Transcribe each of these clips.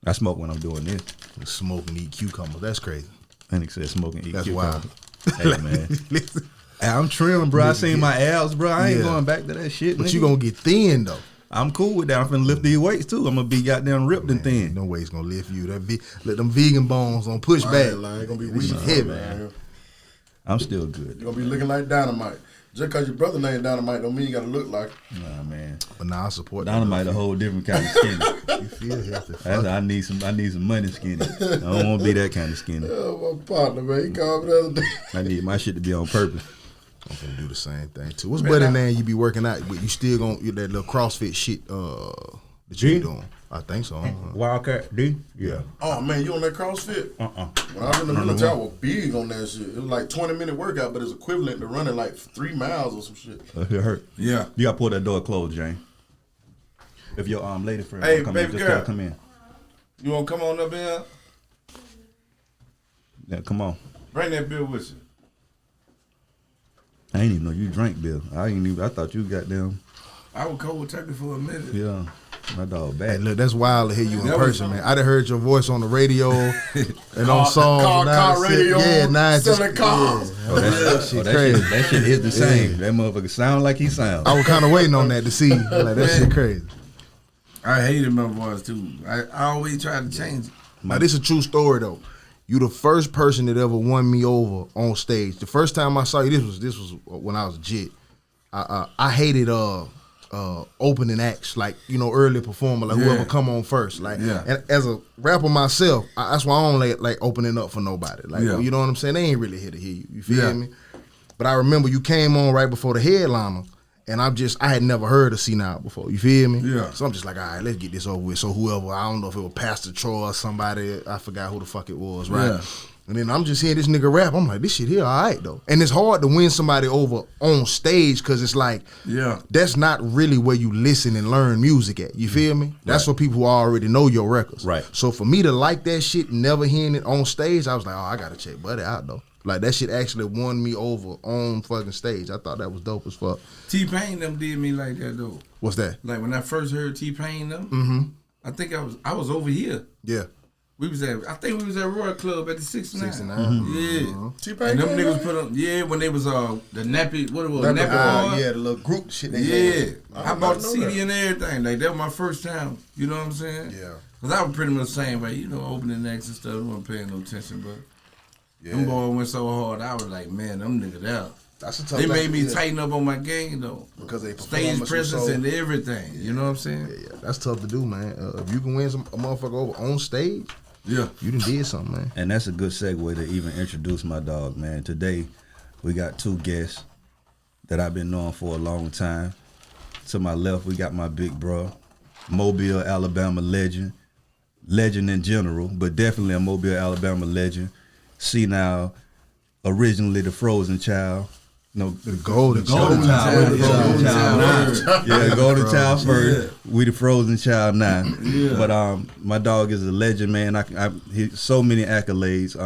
I smoke when I'm doing this. Smoke and eat cucumbers. That's crazy. And he said smoke and eat That's cucumbers. wild. Hey, man. I'm trim, bro. I seen my abs, bro. I ain't going back to that shit, But nigga. you gonna get thin, though. I'm cool with that. I'm finna lift these weights, too. I'm gonna be goddamn ripped and thin. No weights gonna lift you. Let them vegan bones on push back. Ain't gonna be weak. Heavy, man. I'm still good. You're gonna be looking like Dynamite. Just cause your brother named Dynamite don't mean you gotta look like it. Nah, man. But nah, I support Dynamite a whole different kind of skinny. You feel healthy. That's, I need some money skinny. I don't want to be that kind of skinny. Oh, my partner, man. He called me the other day. I need my shit to be on purpose. I'm gonna do the same thing too. What's better than you be working out, but you still gonna get that little CrossFit shit that you be doing? I think so. Wildcat D? Yeah. Oh, man, you on that CrossFit? When I was in the military, I was big on that shit. It was like 20-minute workout, but it's equivalent to running like 3 miles or some shit. It hurt. Yeah. You gotta pull that door closed, Jane. If your lady friend Hey, come baby in, just girl. gotta come in. You want to come on up here? Yeah, come on. Bring that bill with you. I ain't even know you drank, Bill. I thought you got them. I was cold turkey for a minute. Yeah, my dog Hey, bad. look, that's wild to hear you in That was person, man. I done heard your voice on the radio and on songs. Car radio. Yeah, now it's just selling cars. Yeah. That shit crazy. That shit is the same. That motherfucker sound like he sound. I was kind of waiting on that to see. Like that shit crazy. I hated my voice too. I always tried to change it. Now this is a true story though. You the first person that ever won me over on stage. The first time I saw you, this was when I was a jit. I hated opening acts, like, you know, early performer, like whoever come on first. Like, and as a rapper myself, that's why I don't like opening up for nobody. Like, you know what I'm saying? They ain't really here to hear you. You feel me? But I remember you came on right before the headliner, and I had never heard of C-Nile before. You feel me? Yeah. So I'm just like, all right, let's get this over with. So whoever, I don't know if it was Pastor Troy or somebody, I forgot who the fuck it was, right? Yeah. And then I'm just hearing this nigga rap. I'm like, this shit here, all right, though. And it's hard to win somebody over on stage because it's like, that's not really where you listen and learn music at. You feel me? That's for people who already know your records. Right. So for me to like that shit, never hearing it on stage, I was like, oh, I got to check Buddy out, though. Like, that shit actually won me over on fucking stage. I thought that was dope as fuck. T-Pain them did me like that though. What's that? Like when I first heard T-Pain them, I think I was over here. Yeah. I think we was at Royal Club at the 69. 69. Yeah. T-Pain And them came niggas out? put up, when they was the nappy, what it was, nappy bar? Yeah, the little group shit they Yeah. had. I bought the know CD that. and everything. Like that was my first time. You know what I'm saying? Yeah. Cause I was pretty much the same way, you know, opening acts and stuff. I wasn't paying no attention, but them boys went so hard. I was like, man, them niggas out. That's a tough They thing made to me do. tighten up on my game though. Because they Stage performance was presence so- and everything. You know what I'm saying? Yeah, that's tough to do, man. If you can win a motherfucker over on stage, Yeah. you done did something, man. And that's a good segue to even introduce my dog, man. Today, we got 2 guests that I've been knowing for a long time. To my left, we got my big bro, Mobile, Alabama legend in general, but definitely a Mobile, Alabama legend. C-Nile, originally the Frozen Child. No, The golden Golden Child. Golden Child. Yeah, Golden Child first. Yeah. We the Frozen Child now. Yeah. But my dog is a legend, man. He so many accolades.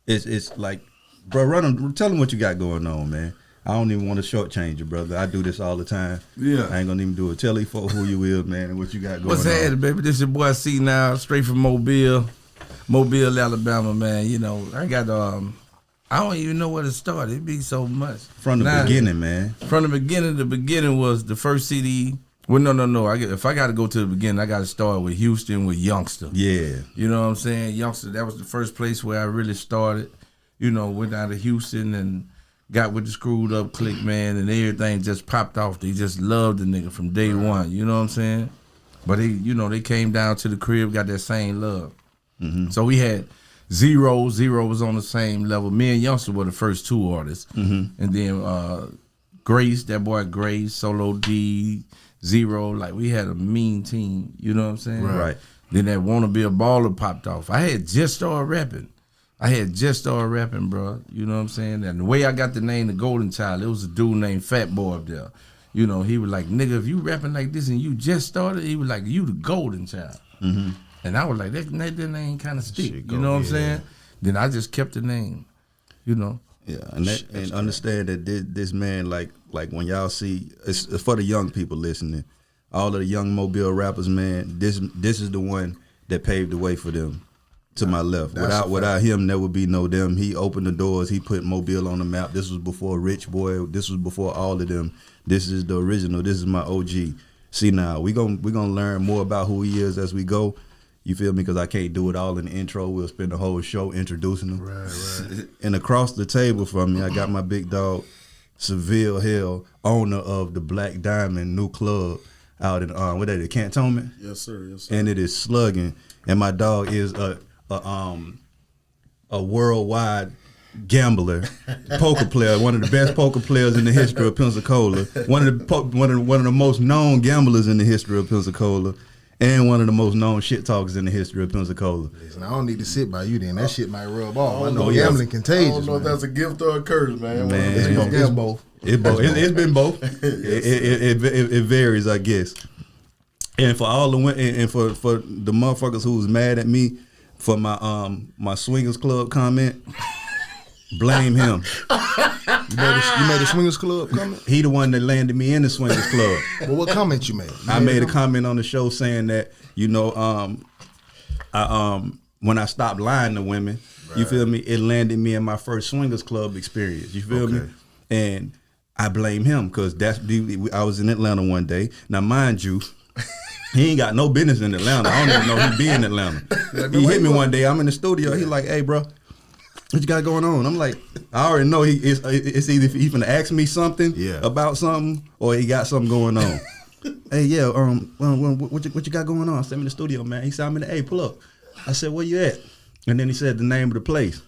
It's like, bro, tell him what you got going on, man. I don't even want to shortchange you, brother. I do this all the time. Yeah. I ain't gonna even do it. Tell these folks who you is, man, and what you got going What's on. happening, baby? This your boy C-Nile, straight from Mobile, Alabama, man. You know, I got I don't even know where to start. It be so much. From the beginning, man. From the beginning was the first CD. Well, no. If I got to go to the beginning, I got to start with Houston with Youngster. Yeah. You know what I'm saying? Youngster, that was the first place where I really started. You know, went down to Houston and got with the Screwed Up Clique, man, and everything just popped off. They just loved the nigga from day one. You know what I'm saying? But they came down to the crib, got that same love. Mm-hmm. So we had Zero. Zero was on the same level. Me and Youngster were the first 2 artists. Mm-hmm. And then Grace, that boy Grace, Solo D, Zero. Like, we had a mean team. You know what I'm saying? Right. Then that Wanna Be a Baller popped off. I had just started rapping. Bro. You know what I'm saying? And the way I got the name The Golden Child, it was a dude named Fat Boy up there. You know, he was like, nigga, if you rapping like this and you just started, he was like, you the Golden Child. Mm-hmm. And I was like, that name kind of stick. You know what I'm saying? Then I just kept the name, you know. Yeah, and understand that this man, like when y'all see, it's for the young people listening, all of the young Mobile rappers, man, this is the one that paved the way for them. To my left. Without him, there would be no them. He opened the doors. He put Mobile on the map. This was before Rich Boy. This was before all of them. This is the original. This is my OG. C-Nile. We gonna learn more about who he is as we go. You feel me? Because I can't do it all in the intro. We'll spend the whole show introducing him. Right. And across the table from me, I got my big dog, Seville Hale, owner of the Black Diamond new club out in the Cantonment. Yes, sir. And it is slugging. And my dog is a worldwide gambler, poker player, one of the best poker players in the history of Pensacola, one of the most known gamblers in the history of Pensacola, and one of the most known shit talkers in the history of Pensacola. Listen, I don't need to sit by you then. That shit might rub off. I know gambling contagious. I don't know if that's a gift or a curse, man. It's both. It's been both. It varies, I guess. And for all the and for the motherfuckers who was mad at me for my Swingers Club comment, blame him. You made a Swingers Club comment? He the one that landed me in the Swingers Club. Well, what comment you made? I made a comment on the show saying that, when I stopped lying to women, you feel me, it landed me in my first Swingers Club experience. You feel me? And I blame him because I was in Atlanta one day. Now, mind you, he ain't got no business in Atlanta. I don't even know he be in Atlanta. He hit me one day. I'm in the studio. He like, hey, bro, what you got going on? I'm like, I already know it's either he finna ask me something about something or he got something going on. Hey, yeah, what you got going on? I said, I'm in the studio, man. He said, I'm in the hey, pull up. I said, where you at? And then he said the name of the place.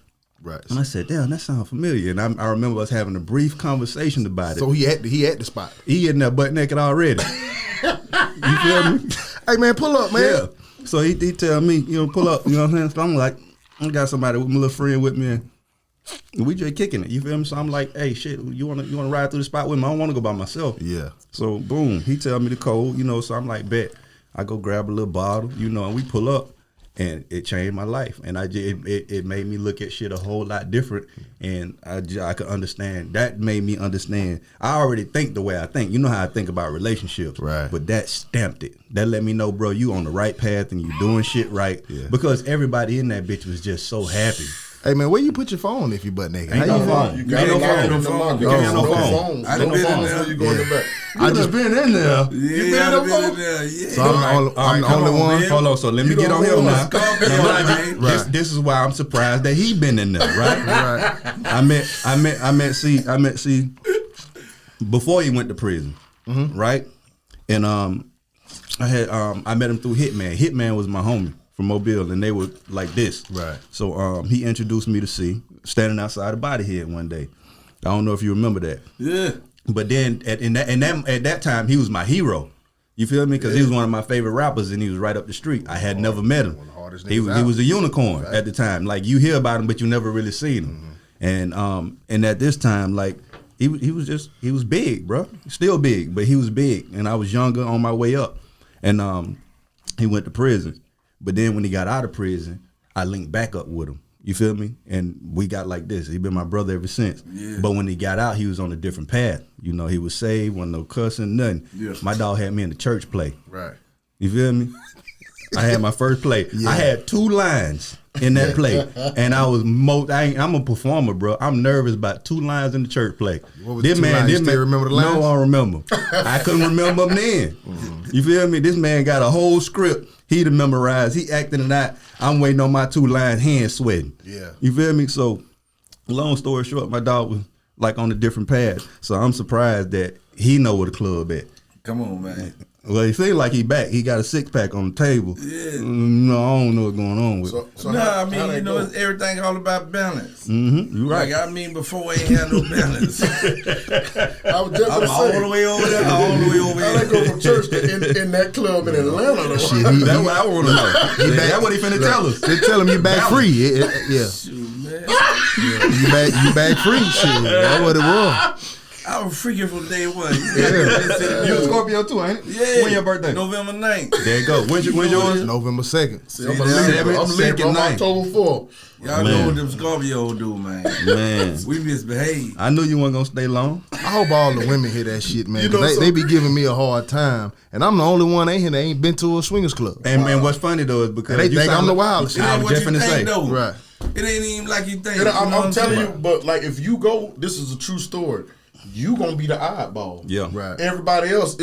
Right. And I said, damn, that sounds familiar. And I remember us having a brief conversation about it. So he at the spot. He in there butt naked already. You feel me? Hey, man, pull up, man. Yeah. So he tell me, pull up. You know what I'm saying? So I'm like, I got somebody with my little friend with me, and we just kicking it. You feel me? So I'm like, hey, shit, you wanna ride through the spot with me? I don't want to go by myself. Yeah. So boom, he tell me the code. So I'm like, bet. I go grab a little bottle, and we pull up. And it changed my life, and it made me look at shit a whole lot different, and I could understand. That made me understand. I already think the way I think. You know how I think about relationships, right? But that stamped it. That let me know, bro, you on the right path and you doing shit right. Yeah. Because everybody in that bitch was just so happy. Hey, man, where you put your phone if you butt naked? Ain't no phone. You got no phone. You can't no phone. I done been in there. You go in the back. I just been in there. Yeah, I done been in there. Yeah. So I'm the only one. Hold on, so let me get on him now. This is why I'm surprised that he been in there, right? Right. I met C before he went to prison, right? And I met him through Hitman. Hitman was my homie from Mobile, and they were like this. Right. So he introduced me to C, standing outside of Bodyhead one day. I don't know if you remember that. Yeah. But then at that time, he was my hero. You feel me? Because he was one of my favorite rappers, and he was right up the street. I had never met him. He was a unicorn at the time. Like, you hear about him, but you never really seen him. And at this time, like, he was big, bro. Still big, but he was big. And I was younger, on my way up. And he went to prison. But then when he got out of prison, I linked back up with him. You feel me? And we got like this. He been my brother ever since. Yeah. But when he got out, he was on a different path. He was saved, wasn't no cussing, nothing. Yeah. My dog had me in the church play. Right. You feel me? I had my first play. I had 2 lines in that play, and I was I'm a performer, bro. I'm nervous about 2 lines in the church play. What was the 2 lines? You still remember the lines? No, I don't remember. I couldn't remember them then. You feel me? This man got a whole script. He done memorized. He acting it out. I'm waiting on my 2 lines, hands sweating. Yeah. You feel me? So, long story short, my dog was like on a different path. So I'm surprised that he know where the club at. Come on, man. Well, he seems like he back. He got a 6-pack on the table. Yeah. No, I don't know what's going on with it. So I mean, it's everything all about balance. Mm-hmm. You right. Like, before I ain't had no balance. I was just I'm all the way over there, all the way over I here. go from church to in that club in Atlanta. Though. Shit, That's what I want to know. That's what he finna tell us. They tell him you back free. Yeah. Shoot, man. You back free. Shit. That's what it was. I was freaking from day one. You a Scorpio too, ain't it? Yeah. When your birthday? November 9th. There you go. When's yours? November 2nd. See, I'm a Libra. I'm Libra. I'm October 4th. Y'all know what them Scorpios do, man. Man. We misbehave. I knew you weren't gonna stay long. I hope all the women hear that shit, man. You know, 'Cause they be giving me a hard time, and I'm the only one ain't here that ain't been to a swingers club. And man, what's funny though is because They you think sound I'm the like- wildest. It I ain't was what just you finna say. think, though. Right. It ain't even like you think. And You know what I'm telling you, saying? but like if you go, this is a true story. You gonna be the oddball. Yeah. Right. Everybody else,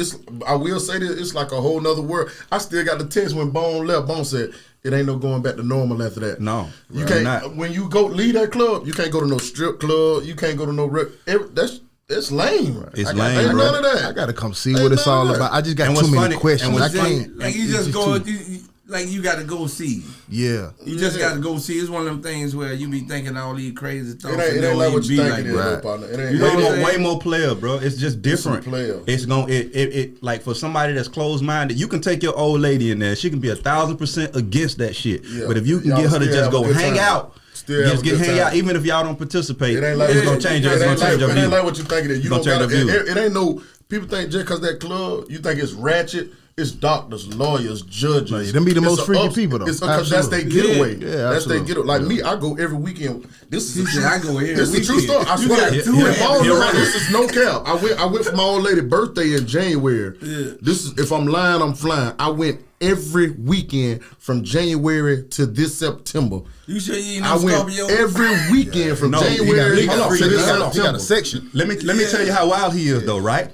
I will say this, it's like a whole nother world. I still got the text when Bone left. Bone said, it ain't no going back to normal after that. No, You right. can't, Not. when you go leave that club, you can't go to no strip club. You can't go to no, that's lame. It's Ain't lame, bro. none of that. I gotta come see Ain't what it's none of all that. about. I just got And too what's many funny- questions. and I what's funny- can't. Like you it's just go, too- like you got to go see. Yeah. You just Yeah. got to go see. It's one of them things where you be thinking all these crazy thoughts. It and ain't don't like even what you be think like it is, that. though, Right. partner. It ain't You know Way what I'm more, saying? way more player, bro. It's just different. player. It's gonna it like for somebody that's closed minded, you can take your old lady in there. She can be 1,000% against that shit. Yeah. But if you can Y'all get her to still just have go a good hang time. out, Still have just a get good hang time. out, even if y'all don't participate, It ain't like it's gonna change. It's gonna change your It ain't view. like what you think it is. You Gonna don't change gotta. the view. It ain't no. People think just because that club, you think it's ratchet. It's doctors, lawyers, judges. Right, them be the It's most a freaky people, though. It's because that's their Absolutely. getaway. Yeah, That's their absolutely. getaway. Like me, I go every weekend. This He is a said, true, I go every This is a true weekend. story. I You swear. got two And every Bone You're know right. this is no cap. I went for my old lady's birthday in January. Yeah. This is if I'm lying, I'm flying. I went every weekend from January to this September. You sure you ain't I no went Scorpio? every weekend from No, he got- January he got to free- this hold on. He got September. a section. Let me tell you how wild he is though, right?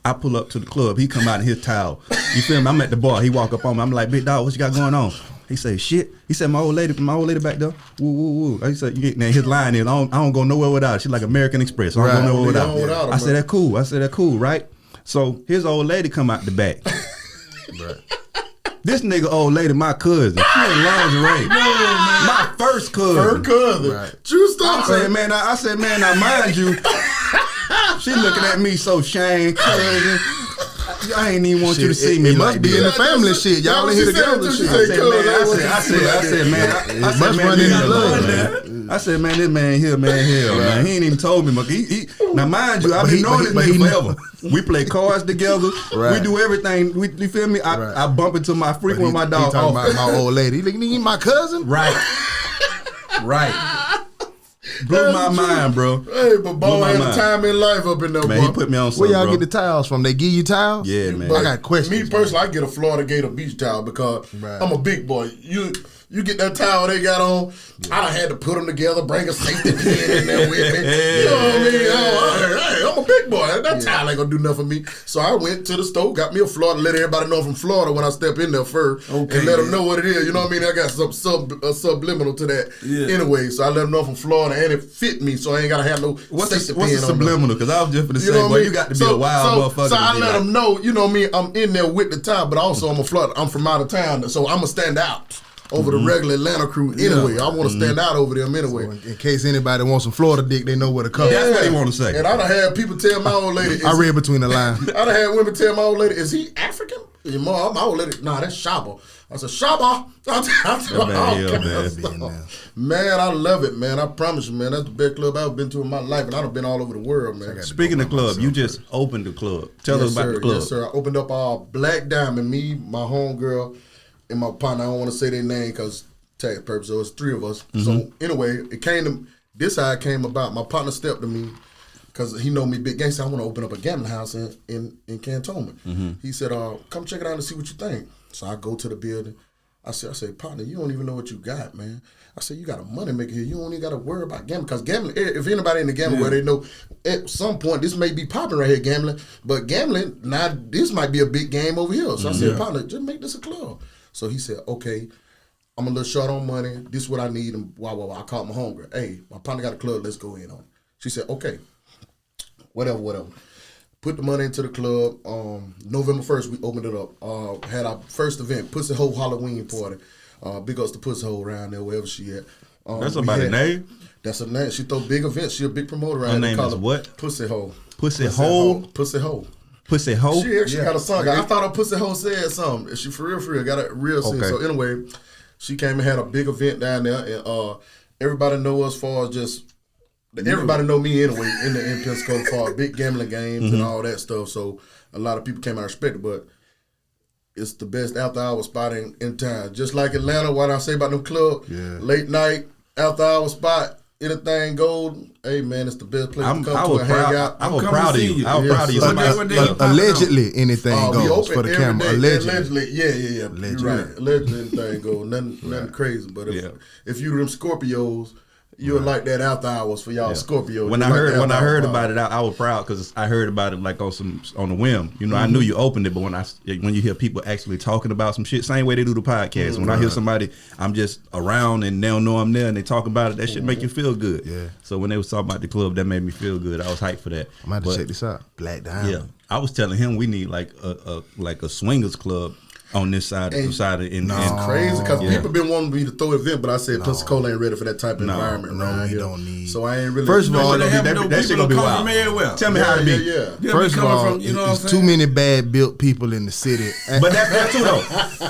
I pull up to the club. He come out in his towel. You feel me? I'm at the bar. He walk up on me. I'm like, big dog, what you got going on? He say, shit. He said, my old lady back there. Woo, woo, woo. He said, now his line is, I don't go nowhere without her. She's like American Express. I don't Right. go nowhere without Leave her. on without her, I said, man. that cool, right? So his old lady come out the back. This nigga old lady, my cousin. She in lingerie. My first cousin. Her cousin. Right. True I story. said, man, now mind you, she looking at me so shame, cousin. I ain't even want you to Shit, see me it like must be this. in the family shit. Y'all in here together. She Shit. said, I said, man, in this the love, man. I said, man, this man here, man. He ain't even told me. Now, mind you, I've But been he- knowing but this he- nigga forever. We play cards together. Right. We do everything. You feel me? Right. I bump into my frequent with my He dog. talking off. about my old lady. He like, nigga, you my cousin? Right. Blew my mind, bro. Hey, but Blew Bone my had a mind. time in life up in there, Man, boy. he put me on Where something, y'all bro. get the towels from? They give you towels? Yeah, man. I got questions. Me personally, I get a Florida Gator beach towel because Right. I'm a big boy. You get that towel they got on, I done had to put them together, bring a safety pin in there with me. You know what I mean? I'm a big boy. That towel ain't gonna do nothing for me. So I went to the store, got me a Florida, let everybody know I'm from Florida when I step in there first, and let them know what it is. You know what I mean? I got some subliminal to that anyway. So I let them know I'm from Florida, and it fit me, so I ain't gotta have no What's safety the pin on subliminal? Because I was just gonna you say, know what boy, I mean? you got to be a wild motherfucker. So I to be let like, them know, you know what I mean? I'm in there with the time, but also I'm a Florida. I'm from out of town, so I'm gonna stand out over the regular Atlanta crew anyway. I want to stand out over them anyway. In case anybody wants some Florida dick, they know where to come. That's what he want to say. And I done had people tell my old lady. I read between the lines. I done had women tell my old lady, "Is he African?" Your mom, my old lady, nah, that's Shaba. I said, Shaba. Man, I love it, man. I promise you, man. That's the best club I've been to in my life, and I've been all over the world, man. Speaking of club, you just opened the club. Tell us about the club. Yes, sir. I opened up Black Diamond, me, my homegirl, and my partner. I don't want to say their name because tax purposes, so it's three of us. So anyway, it came to this how it came about. My partner stepped to me because he know me big gangster. I want to open up a gambling house in Cantonment. He said, come check it out and see what you think. So I go to the building. I said, partner, you don't even know what you got, man. I said, you got a money maker here. You don't even got to worry about gambling. Because gambling, if anybody in the gambling where they know at some point this may be popping right here, gambling. But gambling, now this might be a big game over here. So I said, partner, just make this a club. So he said, okay, I'm a little short on money. This is what I need. And I called my homegirl. Hey, my partner got a club. Let's go in on it. She said, okay, whatever. Put the money into the club. November 1st, we opened it up. Had our first event, Pussy Hole Halloween party. Big ups to Pussy Hole around there, wherever she at. That's about a name? That's her name. She throw big events. She a big promoter around Her there. name is what? Pussy Hole. Pussy Hole? Pussy Hole. Pussy Hole? She actually got a song. I thought her Pussy Hole said something. She for real got a real scene. Okay. So anyway, she came and had a big event down there, and everybody know us as far as just everybody know me anyway in Pensacola for big gambling games and all that stuff. So a lot of people came out respected, but it's the best after hour spot in town. Just like Atlanta, what I say about them club, late night after hour spot. Anything gold, hey man, it's the best place to come to and hang out. I was proud of you. I was proud of you. Allegedly, anything goes for the camera. Allegedly, yeah. You're right. Allegedly, anything goes. Nothing crazy. But if you them Scorpios, you'll like that after hours for y'all Scorpios. When I heard about it, I was proud because I heard about it like on the whim. You know, I knew you opened it, but when you hear people actually talking about some shit, same way they do the podcast. When I hear somebody, I'm just around and they don't know I'm there and they talk about it, that shit make you feel good. Yeah. So when they was talking about the club, that made me feel good. I was hyped for that. I'm about to check this out. Black Diamond. Yeah, I was telling him we need like a swingers club on this side of it's crazy because people been wanting me to throw an event, but I said Pensacola ain't ready for that type of environment around here. Don't need. So I ain't really. First of all, that shit gonna be wild. Tell me how to be. Yeah. First of all, there's too many bad built people in the city. But that's there too though.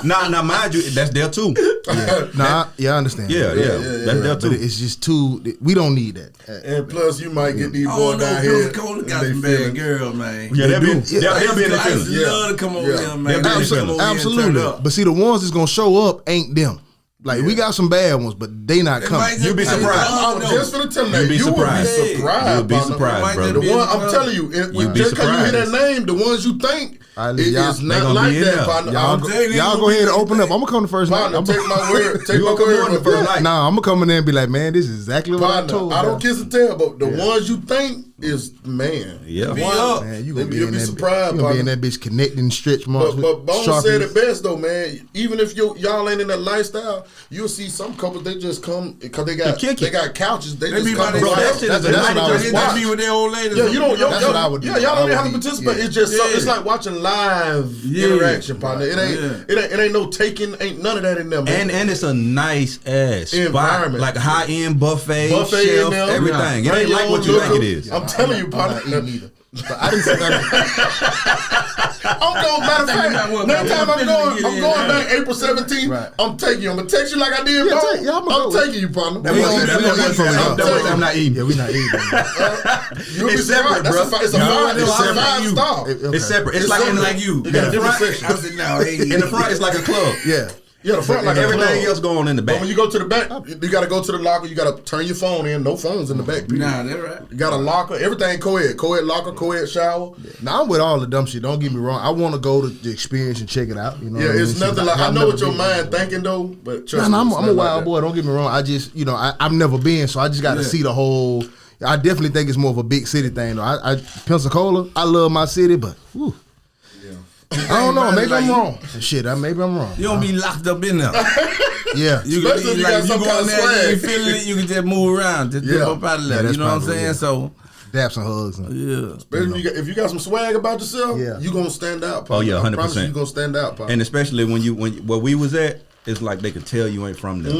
Now mind you, that's there too. I understand. Yeah. That's there too. But it's just too. We don't need that. And plus, you might get these boys down here. Pensacola got some bad girls, man. Yeah, they'll be in the feelings. Love to come over here, man. Absolutely. But see, the ones that's gonna show up ain't them. Like we got some bad ones, but they not coming. You'll be surprised. I was just gonna tell you that. You will be surprised. You'll be surprised, bro. The one I'm telling you, just because you hear that name, the ones you think it's not like that, partner. Y'all go ahead and open up. I'm gonna come the first night. Take my word. Take my word the first night. Nah, I'm gonna come in there and be like, man, this is exactly what I told you. I don't kiss and tell, but the ones you think is man. Yeah. Man, you gonna be surprised. You gonna be in that bitch connecting stretch marks. But Bone said it best though, man. Even if y'all ain't in that lifestyle, you'll see some couples they just come because they got couches. They just come. Bro, that's what I was watching. Be with their old ladies. Yeah, you don't. That's what I would do. Yeah, y'all don't even have to participate. It's just it's like watching live interaction, partner. It ain't no taking. Ain't none of that in there, man. And it's a nice ass environment, spot, like high end buffet shelf, everything. It ain't like what you think it is. I'm telling you, partner. I'm not eating either. But I didn't say that. I'm going. Matter of fact, next time I'm going back April 17th. Right. I'm taking you. I'm gonna text you like I did. I'm taking you, partner. I'm not eating. Yeah, we not eating. It's separate, bro. It's a 5-star. It's separate. It's like you. In the front, it's like a club. Yeah, the front like everything else going on in the back. But when you go to the back, you got to go to the locker. You got to turn your phone in. No phones in the back. Nah, that's right. You got a locker. Everything co-ed locker, co-ed shower. Now I'm with all the dumb shit. Don't get me wrong. I want to go to the experience and check it out. You know. Yeah, it's nothing like I know what your mind thinking though, but trust me, I'm a wild boy. Don't get me wrong. I just I've never been, so I just got to see the whole. I definitely think it's more of a big city thing though. Pensacola, I love my city, but. Whew. I don't know. Maybe I'm wrong. Shit, maybe I'm wrong. You don't be locked up in there. Yeah. You can be like, you go in there, you feeling it, you can just move around, just dip up out of there. You know what I'm saying? So daps and hugs. Especially if you got some swag about yourself, you gonna stand out. Pop. Oh yeah, 100%. You gonna stand out, Pop. And especially when where we was at. It's like they could tell you ain't from there.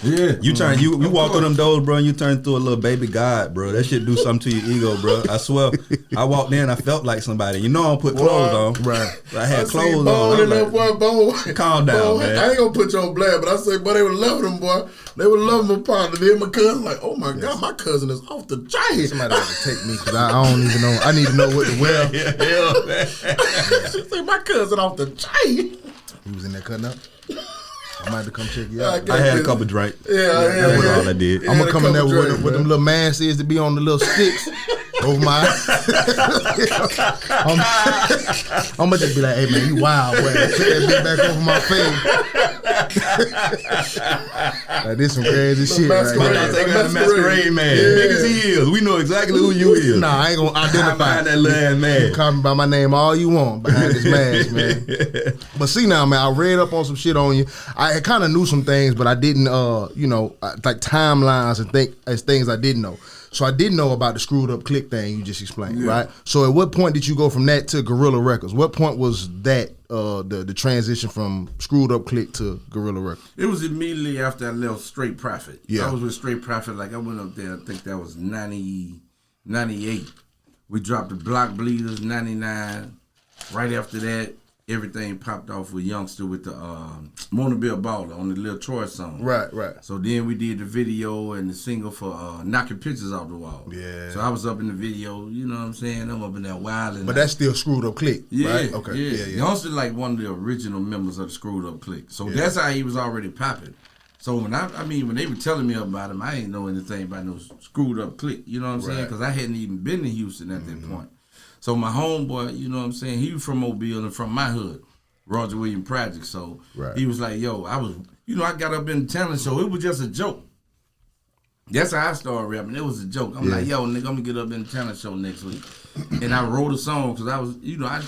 Yeah, you walk through them doors, bro, and you turn through a little baby god, bro. That shit do something to your ego, bro. I swear. I walked in, I felt like somebody. You know I don't put clothes on. Right. I had clothes on. Bone. Calm down, man. I ain't gonna put you on blast, but I say, boy, they would love them, boy. They would love my partner. Then my cousin, like, oh my God, my cousin is off the chain. Somebody got to take me because I don't even know. I need to know what to wear. She say, my cousin off the chain. He was in there cutting up. I might have to come check you out. I had a couple drinks. Yeah. That's all I did. I'm gonna come in there with them little masses to be on the little sticks over my eyes. I'm gonna just be like, hey man, you wild boy. Take that bitch back over my face. Like this some crazy shit. Masquerade man. Big as he is. We know exactly who you is. Nah, I ain't gonna identify that little ass man. You call me by my name all you want behind this mask, man. But see now, man, I read up on some shit on you. I kind of knew some things, but I didn't, like timelines and things I didn't know. So I didn't know about the screwed up click thing you just explained, right? So at what point did you go from that to Guerrilla Records? What point was that the transition from screwed up click to Guerrilla Records? It was immediately after I left Straight Profit. Yeah. I was with Straight Profit. Like I went up there, I think that was 98. We dropped the Block Bleeders, 99. Right after that, everything popped off with Youngster with the Mona Bill Baller on the Lil Troy song. Right. So then we did the video and the single for Knocking Pictures Off the Wall. Yeah. So I was up in the video, you know what I'm saying? I'm up in that wild. But that's still Screwed Up Click, right? Okay. Yeah. Youngster like one of the original members of the Screwed Up Click. So that's how he was already popping. So when when they were telling me about him, I didn't know anything about no Screwed Up Click, you know what I'm saying? Because I hadn't even been to Houston at that point. So my homeboy, you know what I'm saying, he was from Mobile and from my hood, Roger William Project. So he was like, yo, I got up in the talent show. It was just a joke. That's how I started rapping. It was a joke. I'm like, yo, nigga, I'm going to get up in the talent show next week. And I wrote a song because I was,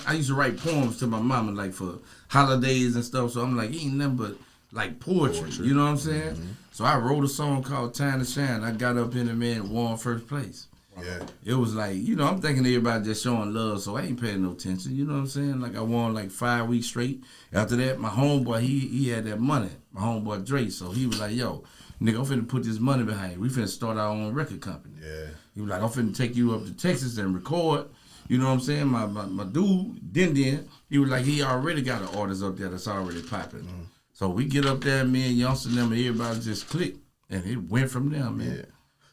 I used to write poems to my mama, like for holidays and stuff. So I'm like, ain't nothing but like poetry. You know what I'm saying? So I wrote a song called Time to Shine. I got up in the man, won first place. Yeah. It was like, I'm thinking everybody just showing love, so I ain't paying no attention. You know what I'm saying? Like I won like 5 weeks straight. After that, my homeboy, he had that money. My homeboy Dre, so he was like, yo, nigga, I'm finna put this money behind you. We finna start our own record company. Yeah. He was like, I'm finna take you up to Texas and record. You know what I'm saying? My dude, Den, he was like, he already got an artist up there that's already popping. So we get up there, me and Youngster and them, and everybody just clicked. And it went from there, man. Yeah.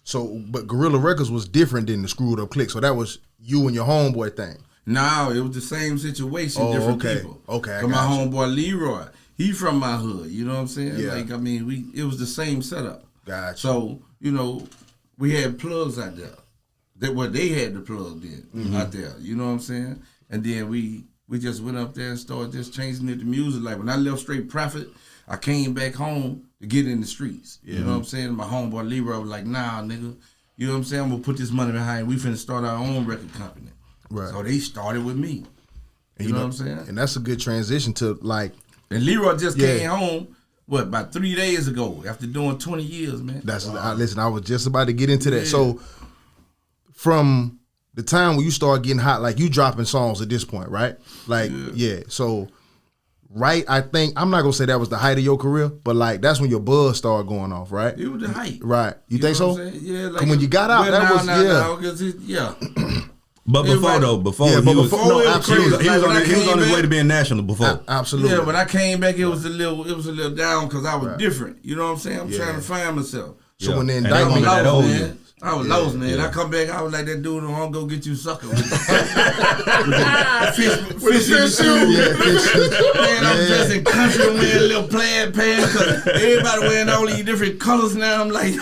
So, but Gorilla Records was different than the Screwed Up Click. So that was you and your homeboy thing. No, it was the same situation, different people. Okay, I got my you. homeboy Leroy, he from my hood. You know what I'm saying? Yeah. Like, it was the same setup. Gotcha. So, we had plugs out there. They had the plug in out there. You know what I'm saying? And then we just went up there and started just changing it to music. Like when I left Straight Profit, I came back home to get in the streets. You know what I'm saying? My homeboy Leroy was like, nah, nigga. You know what I'm saying? I'm going to put this money behind. We finna start our own record company. Right. So they started with me. You know what I'm saying? And that's a good transition to like. And Leroy just came home, about 3 days ago after doing 20 years, man. Listen, I was just about to get into that. So from the time when you start getting hot, like you dropping songs at this point, right? Like, so I think, I'm not going to say that was the height of your career, but like that's when your buzz started going off, right? It was the height. Right. You think so? Yeah. Like when you got out, that was, But before absolutely. He was on his way to being national before. Absolutely. Yeah, when I came back, it was a little down because I was different. You know what I'm saying? I'm trying to find myself. So when the And indictment, I was lost, man. I come back, I was like that dude who don't go get you sucker with the fish in the shoe. Man, I'm dressed in country, wearing a little plaid pants because everybody wearing all these different colors now. I'm like,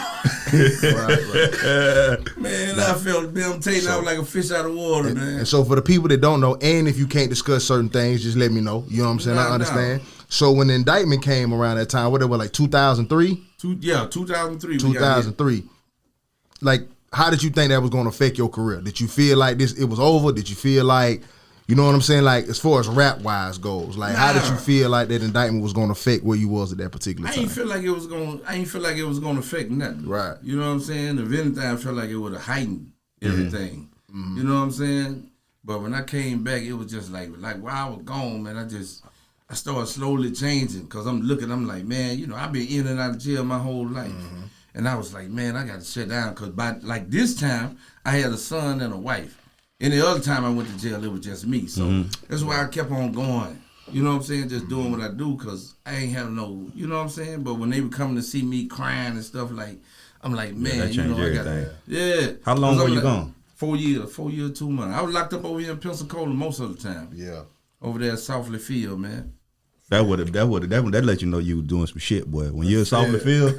man, I felt I'm telling you, I was like a fish out of water, man. And so for the people that don't know, and if you can't discuss certain things, just let me know. You know what I'm saying? I understand. So when the indictment came around that time, whatever, like 2003? 2003. 2003. Like, how did you think that was going to affect your career? Did you feel like it was over? Did you feel like, you know what I'm saying? Like, as far as rap wise goes, like, how did you feel like that indictment was going to affect where you was at that particular time? I ain't feel like it was going to affect nothing. Right. You know what I'm saying? If anything, I felt like it would have heightened everything. You know what I'm saying? But when I came back, it was just like while I was gone, man, I started slowly changing because I'm like, man, I've been in and out of jail my whole life. And I was like, man, I got to shut down because by like this time, I had a son and a wife. And the other time I went to jail, it was just me. So that's why I kept on going. You know what I'm saying? Just doing what I do because I ain't have no, you know what I'm saying? But when they were coming to see me crying and stuff, like, I'm like, man, that changed I got everything. How long were you gone? 4 years, 2 months. I was locked up over here in Pensacola most of the time. Yeah. Over there at Southley Field, man. That let you know you were doing some shit, boy. When you're at Softly Field,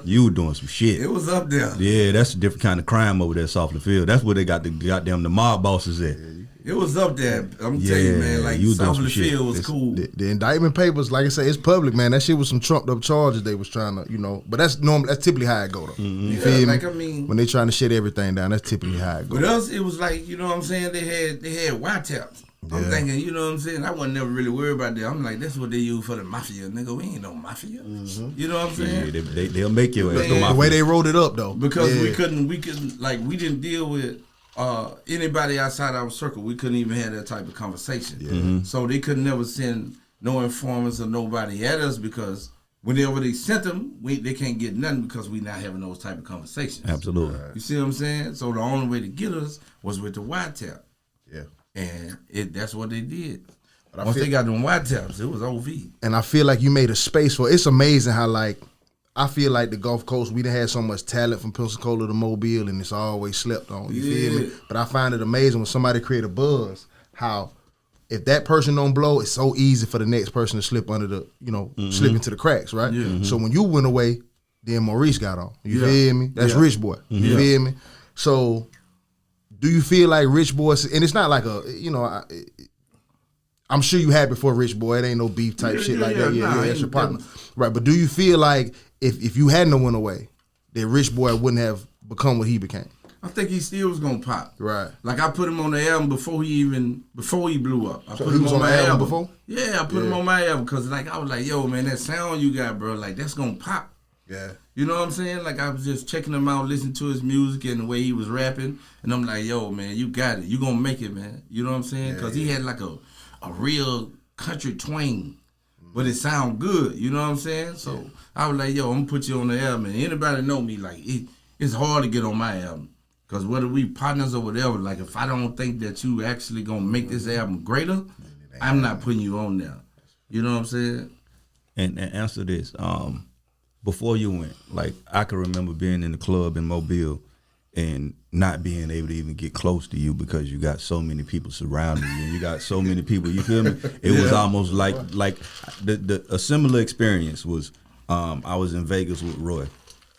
you were doing some shit. It was up there. Yeah, that's a different kind of crime over there at Softly Field. That's where they got the mob bosses at. It was up there. I'm telling you, man, like Softly Field was cool. The indictment papers, like I say, it's public, man. That shit was some trumped up charges they was trying to, but that's normal. That's typically how it go though. You feel me? When they trying to shut everything down, that's typically how it go. With us, it was like, you know what I'm saying? They had wiretaps. I'm thinking, you know what I'm saying? I wasn't never really worried about that. I'm like, that's what they use for the mafia, nigga. We ain't no mafia. You know what I'm saying? Yeah, they'll make you as the mafia. The way they wrote it up though, because we couldn't we didn't deal with anybody outside our circle. We couldn't even have that type of conversation. So they could never send no informants or nobody at us because whenever they sent them, they can't get nothing because we not having those type of conversations. Absolutely. You see what I'm saying? So the only way to get us was with the wiretap. Yeah. And that's what they did. Once they got them white taps, it was OV. And I feel like you made a space for it. It's amazing how, like, I feel like the Gulf Coast, we done had so much talent from Pensacola to Mobile, and it's always slept on. You feel me? But I find it amazing when somebody create a buzz, how if that person don't blow, it's so easy for the next person to slip under the, slip into the cracks, right? Yeah. So when you went away, then Maurice got on. You feel me? That's Rich Boy. You feel me? So do you feel like Rich Boy, and it's not like I'm sure you had before Rich Boy, it ain't no beef type shit like that. Yeah, that's your partner. Right, but do you feel like if you hadn't went away, that Rich Boy wouldn't have become what he became? I think he still was gonna pop. Right. Like I put him on the album before he blew up. I So put he him was on on my the album album before? Yeah, I put him on my album because like I was like, yo, man, that sound you got, bro, like that's gonna pop. Yeah. You know what I'm saying? Like I was just checking him out, listening to his music and the way he was rapping, and I'm like, yo, man, you got it. You gonna make it, man. You know what I'm saying? Because he had like a real country twang, but it sound good. You know what I'm saying? So I was like, yo, I'm gonna put you on the album. And anybody know me, like it's hard to get on my album. Because whether we partners or whatever, like if I don't think that you actually gonna make this album greater, I'm not putting you on there. You know what I'm saying? And answer this. Before you went, like I can remember being in the club in Mobile and not being able to even get close to you because you got so many people surrounding you and you got so many people, you feel me? It was almost like a similar experience was I was in Vegas with Roy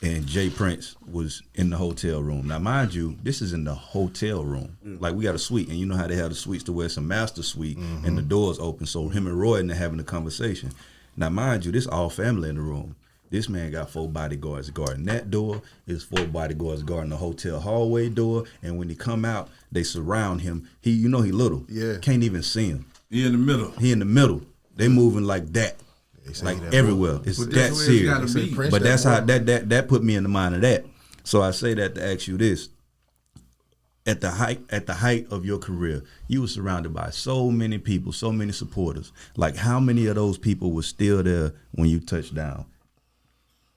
and Jay Prince was in the hotel room. Now mind you, this is in the hotel room. Like we got a suite and you know how they have the suites to where it's a master suite and the doors open. So him and Roy and they're having a conversation. Now mind you, this all family in the room. This man got 4 bodyguards guarding that door. There's 4 bodyguards guarding the hotel hallway door. And when he come out, they surround him. He little. Yeah. Can't even see him. He in the middle. He in the middle. They moving like that. Like that everywhere. It's that serious. But that's how that put me in the mind of that. So I say that to ask you this. At the height of your career, you were surrounded by so many people, so many supporters. Like how many of those people were still there when you touched down?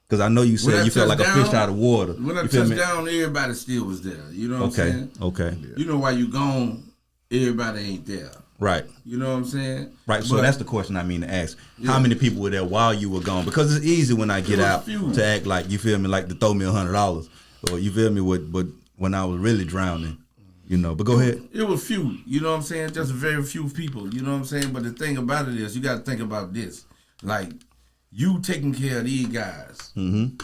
Because I know you said you felt like a fish out of water. When I touched down, everybody still was there. You know what I'm saying? Okay. You know why you gone, everybody ain't there. Right. You know what I'm saying? Right. So that's the question I mean to ask. Yeah. How many people were there while you were gone? Because it's easy when I get out to act like, you feel me, like to throw me $100. Or you feel me, but when I was really drowning, but go ahead. It was few. You know what I'm saying? Just very few people. You know what I'm saying? But the thing about it is, you got to think about this. Like, you taking care of these guys. Mm-hmm.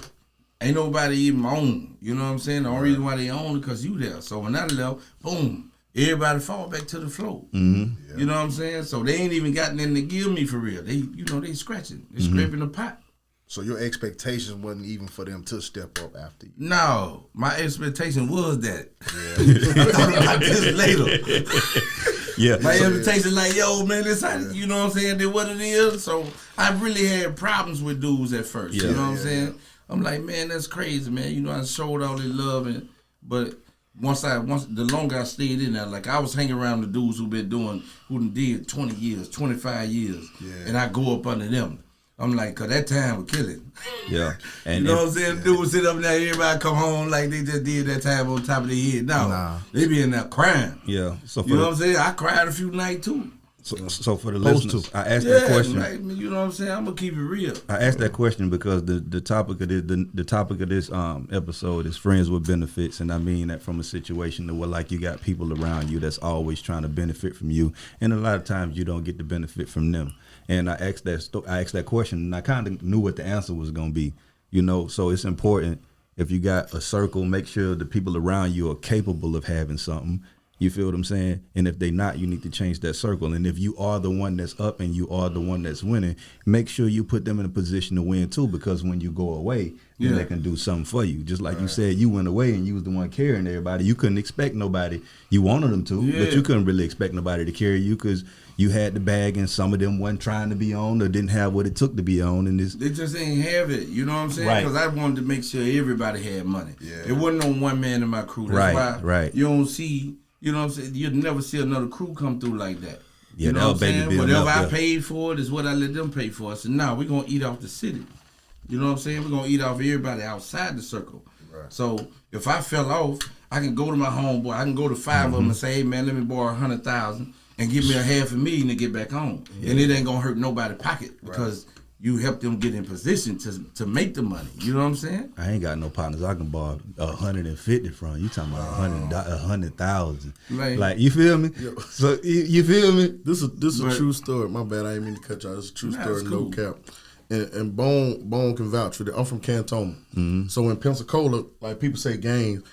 Ain't nobody even on. You know what I'm saying? The only reason why they own it because you there. So when I left, boom, everybody fall back to the floor. Mm-hmm. Yeah. You know what I'm saying? So they ain't even got nothing to give me for real. They, they scratching. They scraping the pot. So your expectations wasn't even for them to step up after you? No, my expectation was that. Yeah. I thought about this later. Yeah. My expectation like, yo, man, this how, you know what I'm saying, that what it is. So I really had problems with dudes at first. Yeah. You know what I'm saying? I'm like, man, that's crazy, man. I showed all this love, but once the longer I stayed in there, like I was hanging around the dudes who done did 20 years, 25 years, and I go up under them. I'm like, cause that time would kill it. Yeah. And you know what I'm saying? Dudes sit up there, everybody come home like they just did that time on top of their head. No, they be in there crying. Yeah. So you know what I'm saying? I cried a few nights too. So for the listeners, I asked that question. Right, you know what I'm saying? I'm gonna keep it real. I asked that question because the topic of this episode is friends with benefits, and I mean that from a situation where like you got people around you that's always trying to benefit from you, and a lot of times you don't get the benefit from them. And I asked that question, and I kind of knew what the answer was gonna be. So it's important if you got a circle, make sure the people around you are capable of having something. You feel what I'm saying? And if they not, you need to change that circle. And if you are the one that's up and you are the one that's winning, make sure you put them in a position to win too, because when you go away, then they can do something for you. Just like you said, you went away and you was the one carrying everybody. You couldn't expect nobody. You wanted them to, but you couldn't really expect nobody to carry you because you had the bag and some of them wasn't trying to be on or didn't have what it took to be on. And they just ain't have it. You know what I'm saying? Because I wanted to make sure everybody had money. Yeah. It wasn't no one man in my crew. That's why you don't see... You know what I'm saying? You'd never see another crew come through like that. Yeah, you know what I'm saying? Whatever I up, paid for it is what I let them pay for. I said, nah, we're going to eat off the city. You know what I'm saying? We're going to eat off everybody outside the circle. Right. So if I fell off, I can go to my homeboy. I can go to 5 of them and say, hey, man, let me borrow $100,000. and give me a $500,000 to get back home. And it ain't gonna hurt nobody's pocket because you help them get in position to make the money. You know what I'm saying? I ain't got no partners I can borrow 150 from. You talking about 100,000? Like you feel me? Yeah. So you feel me? This is a true story. My bad, I ain't mean to cut y'all. It's a true story, cool. no cap. And Bone can vouch for that. I'm from Cantonment. Mm-hmm. So in Pensacola, like people say gangs,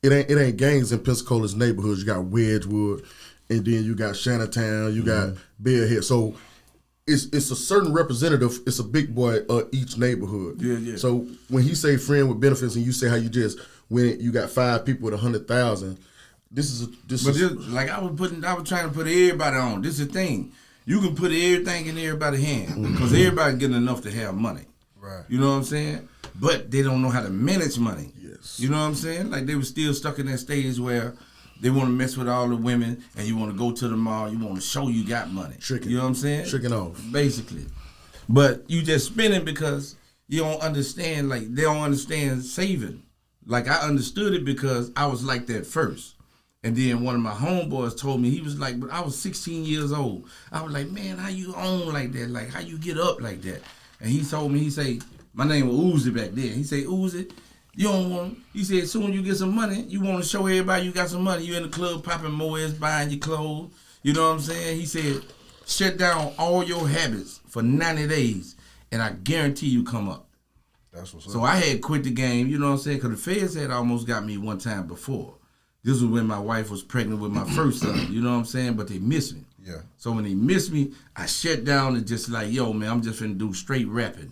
it ain't gangs in Pensacola's neighborhoods. You got Wedgewood, and then you got Shantytown, you got Bearhead. So it's a certain representative, it's a big boy of each neighborhood. Yeah. So when he say friend with benefits and you say how you just when you got 5 people with 100,000, like I was trying to put everybody on. This is the thing. You can put everything in everybody's hand because everybody getting enough to have money. Right. You know what I'm saying? But they don't know how to manage money. Yes. You know what I'm saying? Like they were still stuck in that stage where they want to mess with all the women and you want to go to the mall, you want to show you got money. Tricking. You know what I'm saying? Tricking off. Basically. But you just spending because you don't understand, like they don't understand saving. Like I understood it because I was like that first. And then one of my homeboys told me, he was like, but I was 16 years old. I was like, man, how you own like that? Like, how you get up like that? And he told me, he say, my name was Uzi back then. He say, Uzi, you don't want, he said, as soon as you get some money, you want to show everybody you got some money. You in the club popping moeds, buying your clothes. You know what I'm saying? He said, shut down all your habits for 90 days, and I guarantee you come up. That's what's up. So I had quit the game, you know what I'm saying? Because the feds had almost got me one time before. This was when my wife was pregnant with my first son, you know what I'm saying? But they missed me. Yeah. So when they missed me, I shut down and just like, yo, man, I'm just finna do straight rapping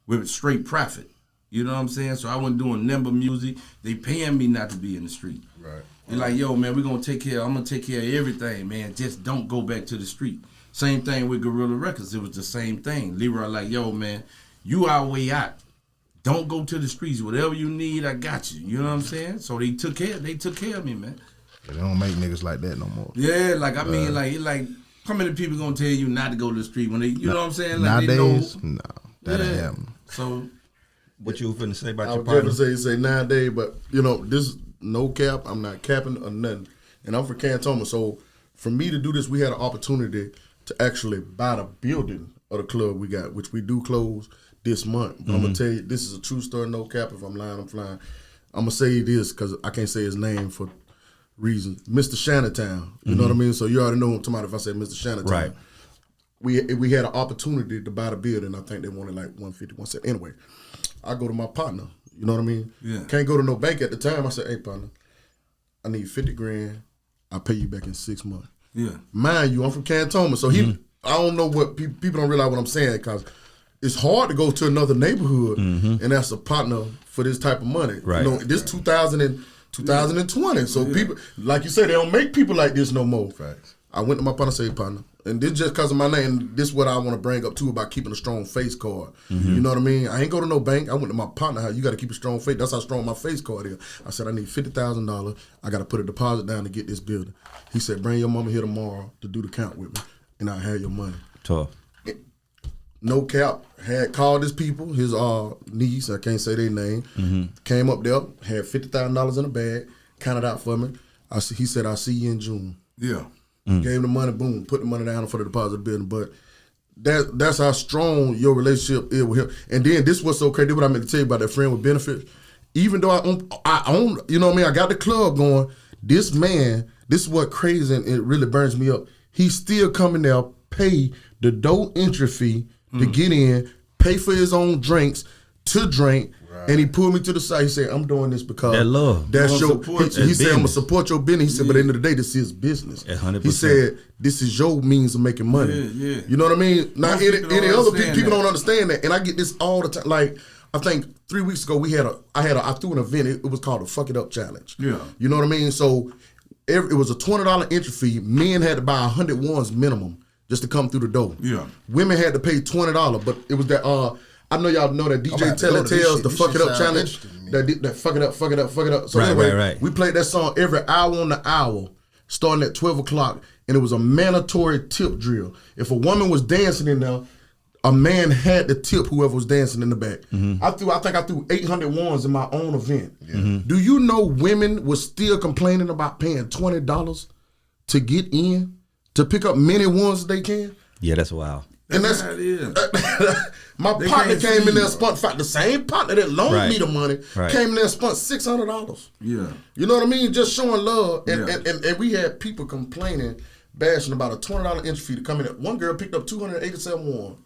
with straight profit. You know what I'm saying? So I wasn't doing number music. They paying me not to be in the street. Right. They're like, yo, man, I'm gonna take care of everything, man. Just don't go back to the street. Same thing with Gorilla Records. It was the same thing. Leroy like, yo, man, you our way out. Don't go to the streets. Whatever you need, I got you. You know what I'm saying? So they took care of me, man. They don't make niggas like that no more. Yeah, like I mean, like how many people gonna tell you not to go to the street when they, you know what I'm saying? Like nowadays, they know, no, that ain't happening. So What you finna say about I your was partner? going to say nowadays, but you know, this no cap. I'm not capping or nothing, and I'm from Cantonment. So for me to do this, we had an opportunity to actually buy the building of the club we got, which we do close this month. But I'm gonna tell you, this is a true story. No cap. If I'm lying, I'm flying. I'm gonna say this because I can't say his name for reasons. Mr. Shantytown. You know what I mean? So you already know who I'm talking about if I say Mr. Shantytown. Right. We had an opportunity to buy the building. I think they wanted like 150, 170. Anyway, I go to my partner. You know what I mean? Yeah. Can't go to no bank at the time. I said, hey, partner, I need 50 grand. I'll pay you back in 6 months. yeah, Mind you, I'm from Cantonment. So I don't know what people don't realize what I'm saying because it's hard to go to another neighborhood and ask a partner for this type of money. Right. You know, this 2020. So people, like you said, they don't make people like this no more. Facts. I went to my partner and said, partner, and this just because of my name, this is what I want to bring up too about keeping a strong face card. You know what I mean? I ain't go to no bank. I went to my partner house. You got to keep a strong face. That's how strong my face card is. I said, I need $50,000. I got to put a deposit down to get this building. He said, bring your mama here tomorrow to do the count with me, and I'll have your money. Tough. No cap, had called his people, his niece, I can't say their name, came up there, had $50,000 in a bag, counted out for me. He said, I'll see you in June. yeah. Gave him the money, boom, put the money down for the deposit building. But that's how strong your relationship is with him. And then this was so crazy, what I meant to tell you about that friend with benefits. Even though I own, you know what I mean, I got the club going, this man, this is what crazy and it really burns me up. He's still coming there, pay the door entry fee to get in, pay for his own drinks to drink, and he pulled me to the side. He said, I'm doing this because That love. that's You your, wanna support he your said, I'm going to business. support your business. He said, but at the end of the day, this is his business. 100%. He said, this is your means of making money. Yeah. You know what I mean? Now, Most any people don't other understand people that. don't understand that. And I get this all the time. Like, I think 3 weeks ago, I threw an event. It was called the Fuck It Up Challenge. Yeah. You know what I mean? So it was a $20 entry fee. Men had to buy 100 ones minimum just to come through the door. Yeah. Women had to pay $20, but it was that I know y'all know that I'm DJ about to go Taylor to this tells shit. the This Fuck shit It Up sound Challenge. interesting to me. That fuck it up, fuck it up, fuck it up, fuck it up. So Right, anyway, right. we played that song every hour on the hour, starting at 12 o'clock, and it was a mandatory tip drill. If a woman was dancing in there, a man had to tip whoever was dancing in the back. I think I threw 800 ones in my own event. Do you know women was still complaining about paying $20 to get in? to pick up many ones as they can. Yeah, that's wild. And that's how it is. my They partner can't came see in there you, and spent the same partner that loaned Right. me the money Right. came in there and spent $600. Yeah. You know what I mean? Just showing love. And, Yeah. and we had people complaining, bashing about a $20 entry fee to come in. One girl picked up 287 ones.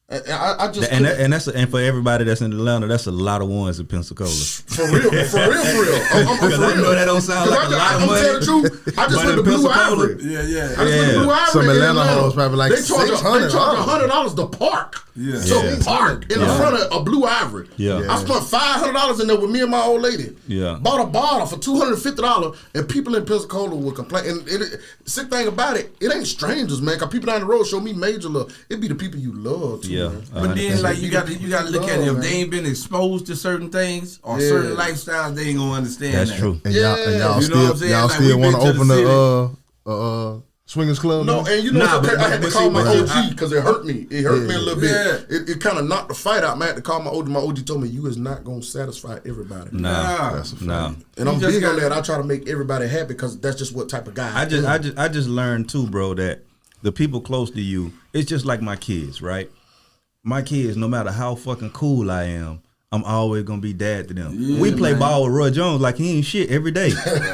And I just And for everybody that's in Atlanta, that's a lot of ones in Pensacola. for real. I'm for real. Because I know that don't sound like a lot of I'm money. tell the truth. I just But went to in Blue Pensacola, Ivory. Yeah. I just went to Blue Ivory. Some in Atlanta hoes probably like they charge $600. $100 to park. Yeah. So Yeah. park in the front of a Blue Ivory. Yeah. I spent $500 in there with me and my old lady. Yeah. Bought a bottle for $250, and people in Pensacola would complain. And sick thing about it ain't strangers, man. Cause people down the road show me major love. It be the people you love, too, Yeah. man. But then, like, you got to look at it. If they ain't been exposed to certain things or certain lifestyles, they ain't gonna understand. That's that. true. And y'all You know what I'm saying? y'all Like, still we want to been to open the the swingers club? No, now? and you know Nah, what's okay? but- I had to but call see, my but OG because it hurt me. It hurt me a little bit. Yeah. It kind of knocked the fight out, man. I had to call my OG. My OG told me, you is not going to satisfy everybody. Nah, That's a fact. nah. And I'm You just big on gotta- that. I try to make everybody happy because that's just what type of guy I am. just learned too, bro, that the people close to you, it's just like my kids, right? My kids, no matter how fucking cool I am, I'm always gonna be dad to them. Yeah, we play man. ball with Roy Jones like he ain't shit every day.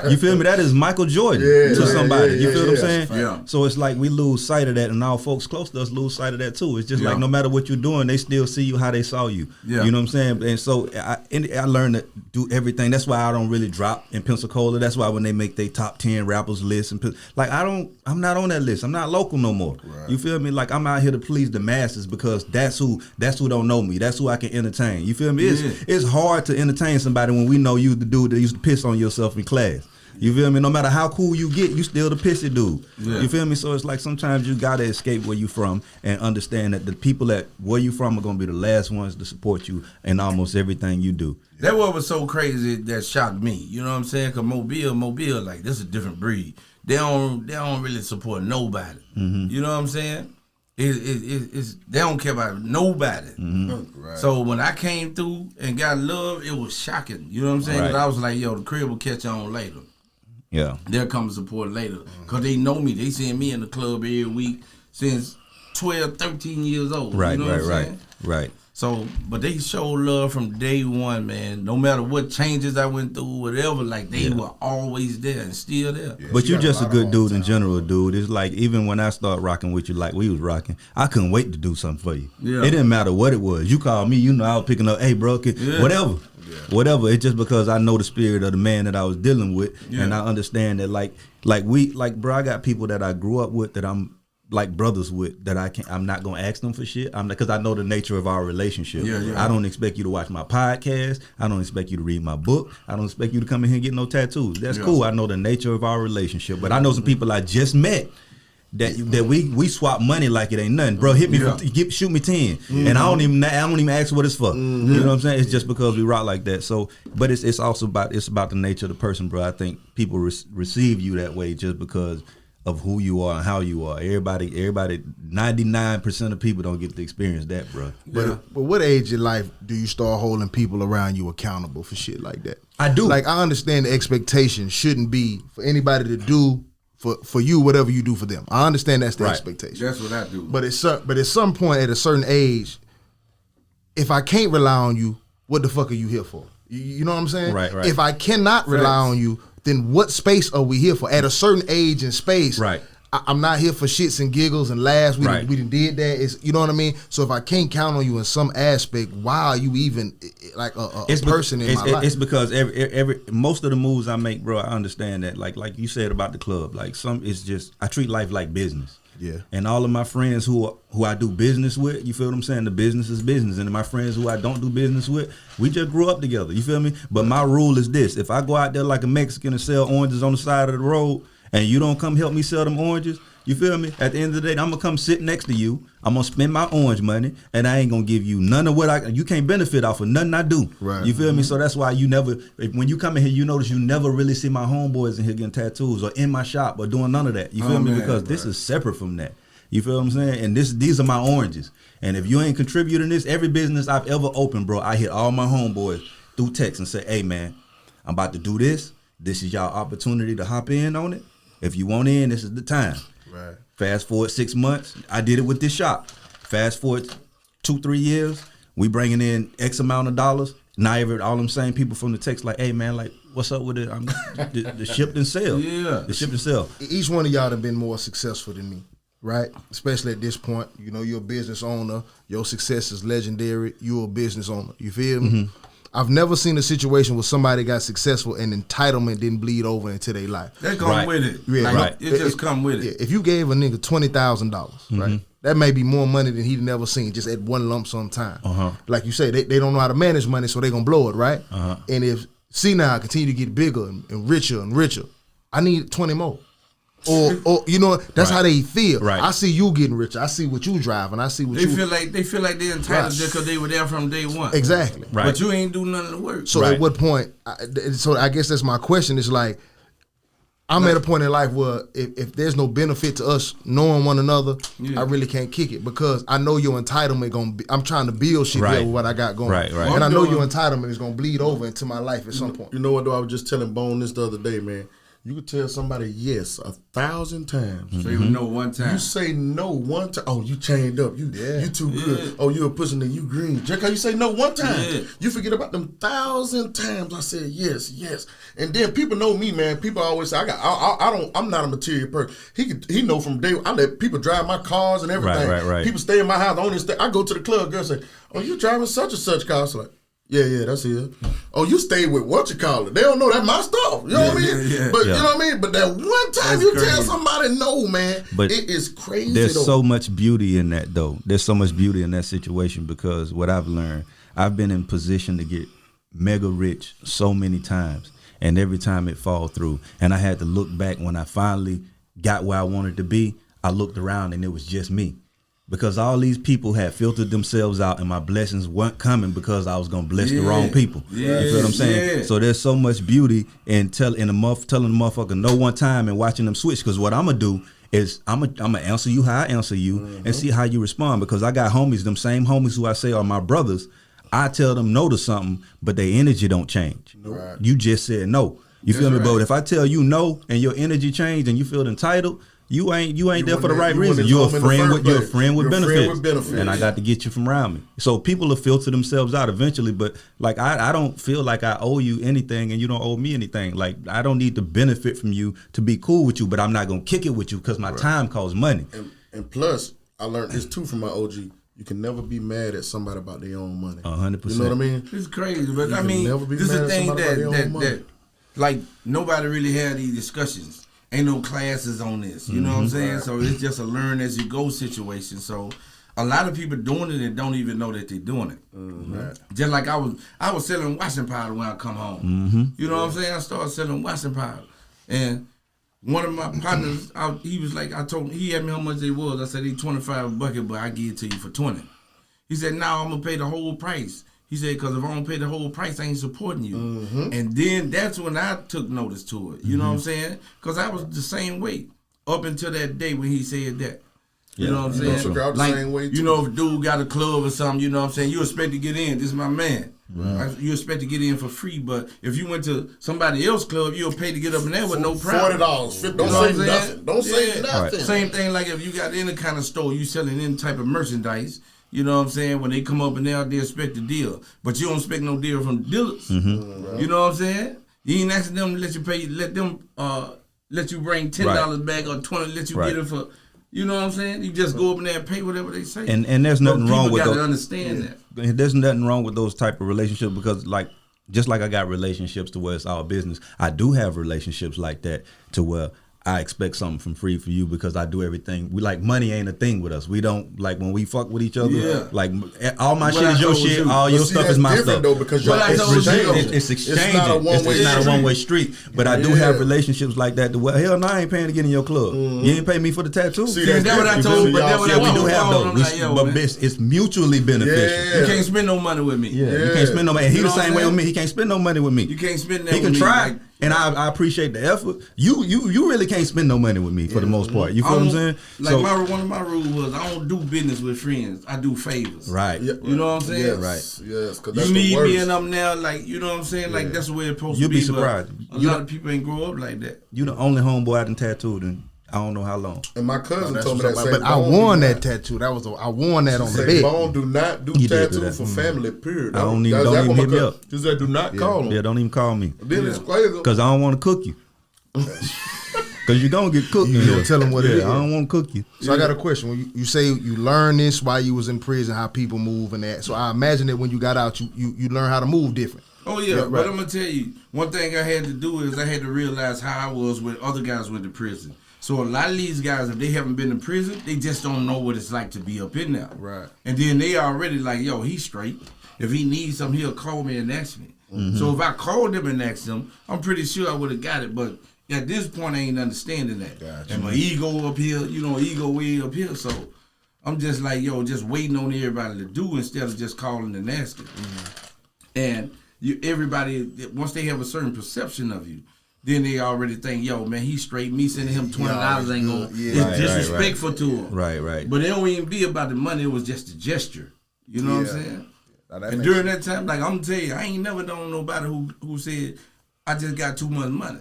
You feel me? That is Michael Jordan to somebody. You feel what I'm saying? Yeah. So it's like we lose sight of that, and all folks close to us lose sight of that too. It's just Yeah. like no matter what you're doing, they still see you how they saw you. Yeah. You know what I'm saying? And so I learned to do everything. That's why I don't really drop in Pensacola. That's why when they make their top 10 rappers list, and like I'm not on that list. I'm not local no more. Right. You feel me? Like I'm out here to please the masses because that's who don't know me. That's who I can entertain. You feel me? It's hard to entertain somebody when we know you the dude that used to piss on yourself in class. You feel me? No matter how cool you get, you still the pissy dude. Yeah. You feel me? So it's like sometimes you gotta escape where you from and understand that the people that where you from are gonna be the last ones to support you in almost everything you do. That what was so crazy that shocked me. You know what I'm saying? Cause Mobile, like this is a different breed. They don't really support nobody. You know what I'm saying? It's they don't care about nobody. Right. So when I came through and got love, it was shocking. You know what I'm saying? 'Cause Right. I was like, yo, the crib will catch on later. Yeah. They'll come and support later. Because they know me. They seeing me in the club every week since 12, 13 years old. Right, you know what I'm right, saying? right. So, but they showed love from day one, man. No matter what changes I went through, whatever, like they were always there and still there. Yeah, But she you're got just a lot good of dude in hometown. general, dude. It's like even when I start rocking with you, like we was rocking, I couldn't wait to do something for you. Yeah. It didn't matter what it was. You called me, you know, I was picking up, hey, bro, Yeah. whatever. Whatever. It's just because I know the spirit of the man that I was dealing with, and I understand that, bro, I got people that I grew up with that I'm like brothers with that I'm not gonna ask them for shit. Because I know the nature of our relationship. Yeah. I don't expect you to watch my podcast. I don't expect you to read my book. I don't expect you to come in here and get no tattoos. That's cool. I know the nature of our relationship. But I know some people I just met that we swap money like it ain't nothing. Bro, hit me shoot me 10. And I don't even ask what it's for. You know what I'm saying? It's just because we rock like that. So but it's also about the nature of the person, bro. I think people receive you that way just because of who you are and how you are. Everybody 99% of people don't get to experience that, bro. But what age in life do you start holding people around you accountable for shit like that? I do. Like, I understand the expectation shouldn't be for anybody to do for you whatever you do for them. I understand that's the Right. expectation. That's what I do. But at some point, at a certain age, if I can't rely on you, what the fuck are you here for? You know what I'm saying? Right. If I cannot rely on you, then what space are we here for? At a certain age and space, Right. I'm not here for shits and giggles and laughs. We Right. done did that. You know what I mean? So if I can't count on you in some aspect, why are you even like a person in my life? It's because every most of the moves I make, bro, I understand that. Like you said about the club, like it's just I treat life like business. Yeah. And all of my friends who I do business with, you feel what I'm saying? The business is business. And my friends who I don't do business with, we just grew up together. You feel me? But my rule is this: if I go out there like a Mexican and sell oranges on the side of the road, and you don't come help me sell them oranges, you feel me? At the end of the day, I'm gonna come sit next to you. I'm gonna spend my orange money, and I ain't gonna give you none of what you can't benefit off of nothing I do. Right. You feel me? So that's why you never, when you come in here, you notice you never really see my homeboys in here getting tattoos or in my shop or doing none of that. You feel me? Man, Because this is separate from that. You feel what I'm saying? And these are my oranges. And if you ain't contributing this, every business I've ever opened, bro, I hit all my homeboys through text and say, hey man, I'm about to do this. This is y'all opportunity to hop in on it. If you want in, this is the time. Right. Fast forward 6 months, I did it with this shop. Fast forward 2-3 years, we bringing in X amount of dollars. Now all them same people from the text like, hey man, like what's up with it? The ship and sell. Yeah. The ship and sell. Each one of y'all have been more successful than me, right? Especially at this point. You know, you're a business owner. Your success is legendary. You're a business owner. You feel me? Mm-hmm. I've never seen a situation where somebody got successful and entitlement didn't bleed over into their life. That come with it. Yeah, Like, right. It just come with Yeah, it. if you gave a nigga $20,000, right? That may be more money than he'd never seen just at one lump sum time. Like you say, they don't know how to manage money, so they gonna blow it, right? And if C-Nile continue to get bigger and richer, I need 20 more. Or you know, that's how they feel. Right. I see you getting richer. I see what you driving. I see what They you feel like they're entitled Right. just because they were there from day one. exactly. Right. But you ain't do none of the work. So Right. at what point? So I guess that's my question. It's like I'm at a point in life where if there's no benefit to us knowing one another, Yeah. I really can't kick it because I know your entitlement gonna be. I'm trying to build shit Right. here with what I got going, Right, right. and I I'm know doing- your entitlement is gonna bleed over into my life at some point. You know what, though? I was just telling Bone this the other day, man. You could tell somebody yes 1,000 times. So you know one time. You say no one time. Oh, you chained up. You too good. Oh, you a pussy and you green. Just cause you say no one time, Yeah. you forget about them 1,000 times I said yes. And then people know me, man. People always say I'm not a material person. He know from day I let people drive my cars and everything. Right. People stay in my house. I go to the club. Girl say, oh, you driving such and such car? I was like, yeah, that's it. Oh, you stayed with what you call it. They don't know that my stuff. You know what I mean? yeah. But Yeah. you know what I mean? But that one time That's you crazy. tell somebody no, man, But it is crazy. There's though. so much beauty in that though. There's so much beauty in that situation because what I've learned, I've been in position to get mega rich so many times, and every time it fall through. And I had to look back when I finally got where I wanted to be. I looked around and it was just me. Because all these people had filtered themselves out and my blessings weren't coming because I was gonna bless the wrong people. Yeah, You feel what I'm saying? yeah. So there's so much beauty in telling the motherfucker no one time and watching them switch. Because what I'm gonna do is I'm gonna answer you how I answer you and see how you respond. Because I got homies, them same homies who I say are my brothers. I tell them no to something, but their energy don't change. Right. You just said no. You feel me, right. bro? If I tell you no and your energy changed and you feel entitled, you ain't there for the right reason. You're a friend with benefits. And I got to get you from around me. So people will filter themselves out eventually, but like I don't feel like I owe you anything and you don't owe me anything. Like I don't need to benefit from you to be cool with you, but I'm not gonna kick it with you because my time costs money. And plus, I learned this too from my OG. You can never be mad at somebody about their own money. 100%. You know what I mean? It's crazy, but You I can mean, never be this is mad the at thing somebody about their own that money. like nobody really had these discussions. Ain't no classes on this. You know what I'm saying? So it's just a learn as you go situation. So a lot of people doing it and don't even know that they're doing it. Just like I was selling washing powder when I come home. You know what I'm saying? I started selling washing powder. And one of my partners, he was like, I told him, he asked me how much they was. I said, they 25 a bucket, but I give it to you for 20. He said, no, I'm going to pay the whole price. He said, because if I don't pay the whole price, I ain't supporting you. And then that's when I took notice to it. You know what I'm saying? Because I was the same way up until that day when he said that. You know what I'm saying? I was the same way, you too. know, if dude got a club or something, you know what I'm saying? You expect to get in. This is my man. You expect to get in for free, but if you went to somebody else's club, you'll pay to get up in there with no problem. $40. Don't You know what say I'm saying? nothing. Don't say Yeah. nothing. Same thing like if you got any kind of store, you selling any type of merchandise, you know what I'm saying? When they come up in there, they expect a deal. But you don't expect no deal from the dealers. You know what I'm saying? You ain't asking them to let you pay, let you bring $10 back or $20, let you Right. get it for, you know what I'm saying? You just go up in there and pay whatever they say. And there's nothing But wrong people with gotta those. understand that. There's nothing wrong with those type of relationships because like just like I got relationships to where it's all business, I do have relationships like that to where I expect something from free for you because I do everything. We like money ain't a thing with us. We don't like when we fuck with each other. Yeah. Like all my What shit I is your told shit. you. All But your see, stuff that's is my different, stuff. though, because What I told you. It's exchanging. It's not a one-way It's not a street. one-way street. But I do have relationships like that. Well, hell, no, I ain't paying to get in your club. You ain't pay me for the tattoo. See, that's what I different. told You but feel that me? what Yeah, I we do told have Paul, those. I'm like, yo, But man, it's mutually beneficial. Yeah. you can't spend no money with me. Yeah, you can't spend no money. And he You the know what same I'm way with saying? me. He can't spend no money with me. You can't spend that He can with me. try, Like, and I appreciate the effort. You really can't spend no money with me for the most part. You feel what I'm saying? Like one of my rules was I don't do business with friends. I do favors. Right. Yeah. You know what I'm saying? Yes, Right. Yes, because You that's need the worst. me and I'm now like, you know what I'm saying? Like that's the way it's supposed You'll to be. be surprised. But a lot of people ain't grow up like that. You the only homeboy I done tattooed I don't know how long. And my cousin That's told me what's that. up. Say, But I Bone won do that not- tattoo. I won that on the Say, bed. Bone do not do He did do tattoos that. for family, period. I don't even- That's don't even what my hit me cousin- up. She said, do not call him. Yeah, don't even call me. Then it's crazy. Because I don't want to cook you. Because you're going to get cooked. You don't tell them what it is. I don't want to cook you. So I got a question. When you say you learned this while you was in prison, how people move and that. So I imagine that when you got out, you learn how to move different. Oh yeah, right. but I'm gonna tell you one thing I had to do is I had to realize how I was when other guys went to prison. So a lot of these guys, if they haven't been in prison, they just don't know what it's like to be up in there. Right. And then they already like, yo, he's straight. If he needs something, he'll call me and ask me. So if I called him and asked him, I'm pretty sure I would have got it. But at this point, I ain't understanding that. Gotcha. And my ego up here, ego way up here. So I'm just like, yo, just waiting on everybody to do instead of just calling and asking. And everybody, once they have a certain perception of you, then they already think, yo, man, he's straight. Me sending him $20 ain't gonna. Yeah. It's disrespectful to him. Right. But it don't even be about the money. It was just a gesture. You know what I'm saying? Now, that And makes during that time, like I'm tell you, I ain't never known nobody who said I just got too much money.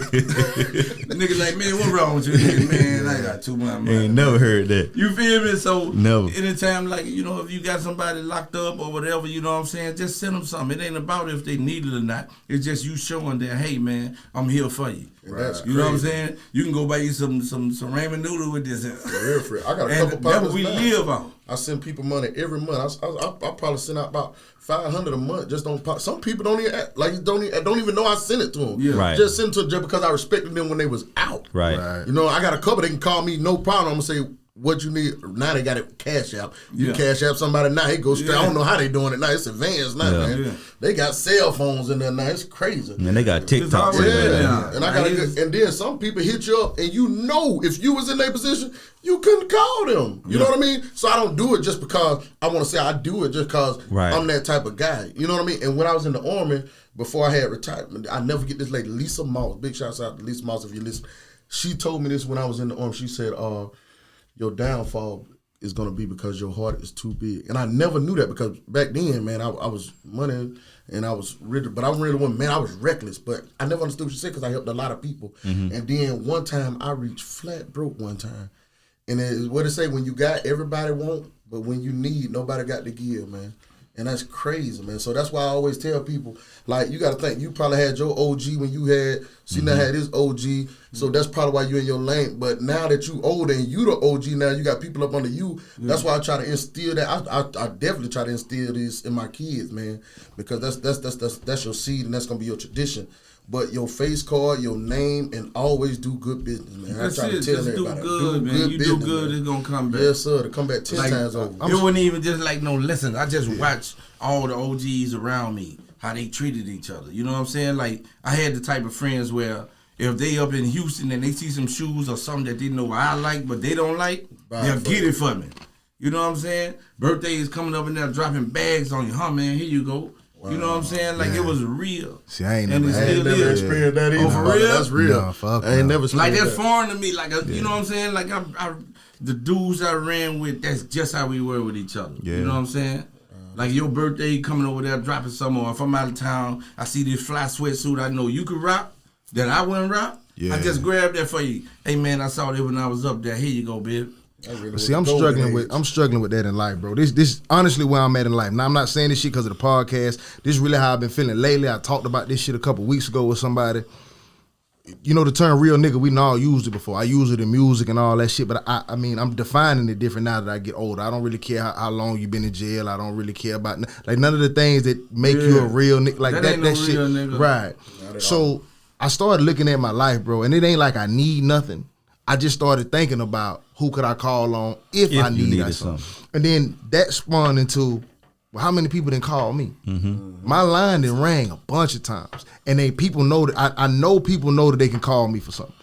Nigga like, man, what wrong with you? Nigga, man, I got too much money. Ain't never heard that. You feel me? So Never. anytime, like, if you got somebody locked up or whatever, you know what I'm saying, just send them something. It ain't about if they need it or not. It's just you showing that, hey, man, I'm here for you. That's You know what I'm crazy. saying? You can go buy you some ramen noodle with this. Real free. I got a And couple that's partners what we now. live on. I send people money every month. I probably send out about $500 a month. Just don't. Some people don't even act, like don't even know I sent it to them. Yeah. Right. Just send it to them just because I respected them when they was out. Right. You know, I got a couple. They can call me, no problem. I'm gonna say what you need. Now they got it cash app. You Yeah. cash app somebody now. He goes straight. I Yeah. don't know how they doing it now. It's advanced now, Yeah. man. Yeah. They got cell phones in there now. It's crazy. And they got TikToks. always in there. been Yeah, there. and I got and then some people hit you up, and if you was in their position, you couldn't call them. You know what I mean? So I don't do it just because I want to say I do it just because Right. I'm that type of guy. You know what I mean? And when I was in the Army, before I had retirement, I never get this lady, Lisa Moss. Big shouts out to Lisa Moss if you listen. She told me this when I was in the Army. She said, your downfall is gonna be because your heart is too big. And I never knew that because back then, man, I was money and I was really, but I really wasn't, man, I was reckless. But I never understood what she said because I helped a lot of people. And then one time I reached flat broke one time. And it's what it say, when you got, everybody want, but when you need, nobody got to give, man. And that's crazy, man. So that's why I always tell people, like, you got to think, you probably had your OG when you had, C-Nile had his OG, so that's probably why you in your lane. But now that you older and you the OG now, you got people up under you, that's why I try to instill that. I definitely try to instill this in my kids, man, because that's your seed and that's going to be your tradition. But your face card, your name, and always do good business, man. That's I try it. to tell Just do everybody. good, man. You do business, good, man. it's going to come back. Yes, sir. To come back 10 times over. It wasn't even just like no lessons. I just watched all the OGs around me, how they treated each other. You know what I'm saying? Like, I had the type of friends where if they up in Houston and they see some shoes or something that they know I like but they don't like, they'll get it for me. You know what I'm saying? Birthdays coming up in there dropping bags on you. Huh, man, here you go. You know what I'm saying? Like, it was real. See, I ain't And never it had still Never is. experienced that either. Oh, for brother. real? That's real. No, fuck I ain't no. never Like, experienced that's that. foreign to me. Like, you know what I'm saying? Like, the dudes I ran with, that's just how we were with each other. Yeah. You know what I'm saying? Like, your birthday coming over there, dropping something, or if I'm out of town, I see this fly sweatsuit I know you could rock, that I wouldn't rock. Yeah. I just grabbed that for you. Hey, man, I saw that when I was up there. Here you go, babe. See, I'm struggling with that in life, bro. This honestly where I'm at in life. Now, I'm not saying this shit because of the podcast. This is really how I've been feeling lately. I talked about this shit a couple weeks ago with somebody. You know, the term real nigga, we all used it before. I use it in music and all that shit, but I mean, I'm defining it different now that I get older. I don't really care how long you've been in jail. I don't really care about, like, none of the things that make you a real nigga. Like, That that ain't no shit. real nigga. Right. So, I started looking at my life, bro, and it ain't like I need nothing. I just started thinking about who could I call on if I you needed needed something. And then that spawned into, well, how many people didn't call me? My line done rang a bunch of times. And people know that, I know people know that they can call me for something.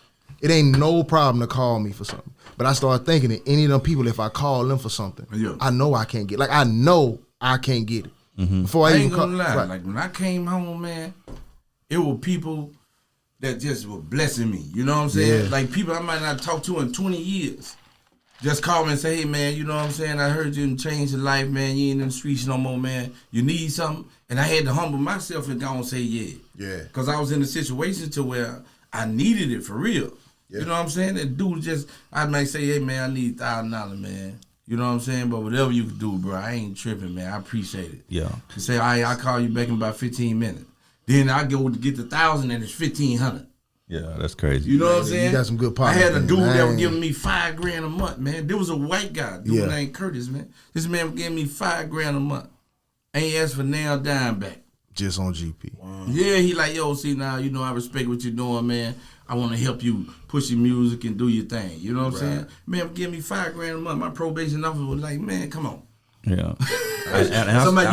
It ain't no problem to call me for something. But I started thinking that any of them people, if I call them for something, I know I can't get. Like, I know I can't get it. Before I I even ain't call. gonna lie. Right. Like, when I came home, man, it were people that just were blessing me. You know what I'm saying? Yeah. Like, people I might not talk to in 20 years. Just call me and say, hey, man, you know what I'm saying? I heard you changed your life, man. You ain't in the streets no more, man. You need something? And I had to humble myself and go and say, yeah. Yeah. Because I was in a situation to where I needed it for real. You know what I'm saying? That dude just, I might say, hey, man, I need $1,000, man. You know what I'm saying? But whatever you can do, bro, I ain't tripping, man. I appreciate it. Yeah. You say, all right, I'll call you back in about 15 minutes. Then I go to get the 1,000 and it's 1,500. Yeah, that's crazy. You know what I'm saying? You got some good I partners. had a dude man. that was giving me $5,000 a month, man. There was a white guy, dude named Curtis, man. This man was giving me $5,000 a month. Ain't asked for nail dime back. Just on GP. Wow. Yeah, he like, yo, see now, you know, I respect what you're doing, man. I want to help you push your music and do your thing. You know what I'm saying? Man, give me $5,000 a month. My probation officer was like, man, come on. Yeah.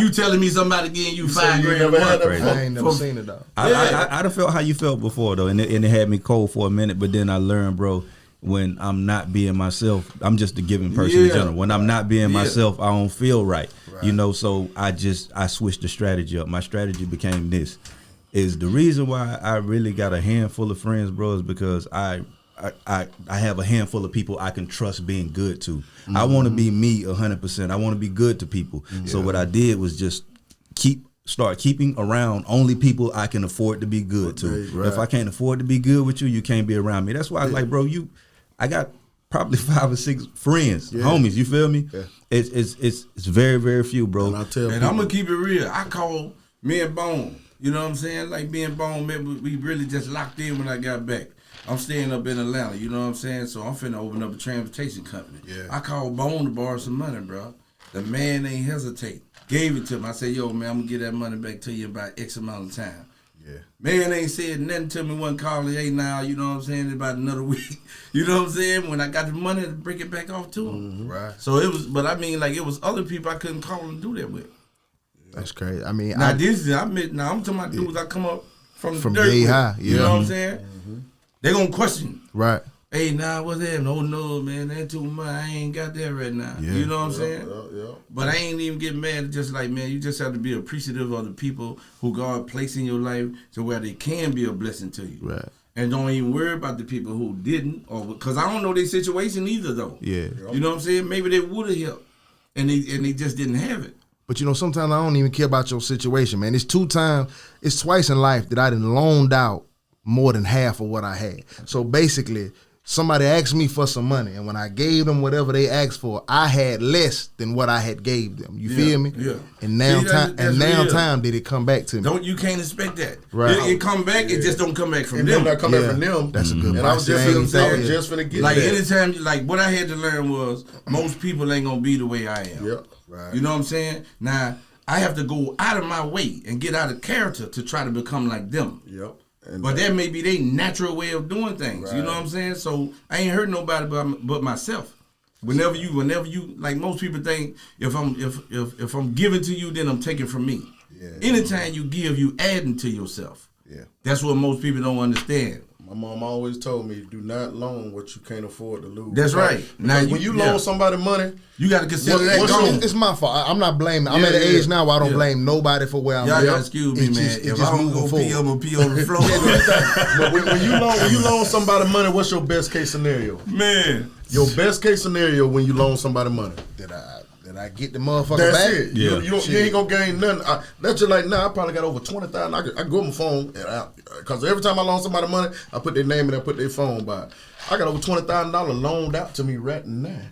You telling me somebody getting you $5,000 a month? I ain't never seen it, though. I done felt how you felt before, though, and it had me cold for a minute, but then I learned, bro, when I'm not being myself, I'm just a giving person in general. When I'm not being myself, I don't feel right. You know, so I switched the strategy up. My strategy became this. Is the reason why I really got a handful of friends, bro, is because I have a handful of people I can trust being good to. Mm-hmm. I want to be me 100%. I want to be good to people. Mm-hmm. So what I did was just start keeping around only people I can afford to be good to. Right. If I can't afford to be good with you, you can't be around me. That's why I was like, bro, I got probably 5 or 6 friends, homies. You feel me? Yeah. It's very, very few, bro. And I'm gonna keep it real. I call me and Bone. You know what I'm saying? Like me and Bone, man, we really just locked in when I got back. I'm staying up in Atlanta, you know what I'm saying? So I'm finna open up a transportation company. Yeah. I called Bone to borrow some money, bro. The man ain't hesitate. Gave it to him. I said, yo, man, I'm gonna get that money back to you in about X amount of time. Yeah. Man ain't said nothing to me, one calling, hey, now, you know what I'm saying, about another week. You know what I'm saying? When I got the money to break it back off to him. Mm-hmm. Right. So it was, but I mean, like, it was other people I couldn't call and do that with. That's crazy. I mean, now I'm talking about dudes I come up from dirt with, high. You know what I'm saying? Mm-hmm. They gonna question. Right. Hey, nah, what's that? No, man, that too much. I ain't got that right now. Yeah. You know what I'm saying? Yeah. But I ain't even get mad. Just like, man, you just have to be appreciative of the people who God placed in your life to where they can be a blessing to you. Right. And don't even worry about the people who didn't, or because I don't know their situation either, though. Yeah. You know what I'm saying? Maybe they would have helped, and they just didn't have it. But you know, sometimes I don't even care about your situation, man. It's twice in life that I done loaned out more than half of what I had. So basically, somebody asked me for some money, and when I gave them whatever they asked for, I had less than what I had gave them. You feel me? Yeah. And now time did it come back to me. You can't expect that. Right. It come back, it just don't come back from them. Not come back from them. That's a good And I was just finna get like that. Anytime, like what I had to learn was most people ain't gonna be the way I am. Yep. Right. You know what I'm saying? Now I have to go out of my way and get out of character to try to become like them. Yep. But that may be their natural way of doing things. Right. You know what I'm saying? So I ain't hurt nobody but myself. Whenever you like most people think if I'm giving to you, then I'm taking from me. Yeah. Anytime you give, you adding to yourself. Yeah. That's what most people don't understand. My mom always told me, do not loan what you can't afford to lose. That's right. Now when you loan somebody money, you got to consider that gone. It's my fault. I'm not blaming. I'm at an age now where I don't blame nobody for where I'm at. Y'all excuse me, man. If I don't go pee, I'm going to pee on the floor. But when you loan somebody money, what's your best case scenario? Man. Your best case scenario when you loan somebody money. That I get the motherfucker that's back. It. Yeah. You ain't gonna gain nothing. That's just like I probably got over 20,000. I go on my phone because every time I loan somebody money, I put their name and I put their phone by. I got over $20,000 loaned out to me right now,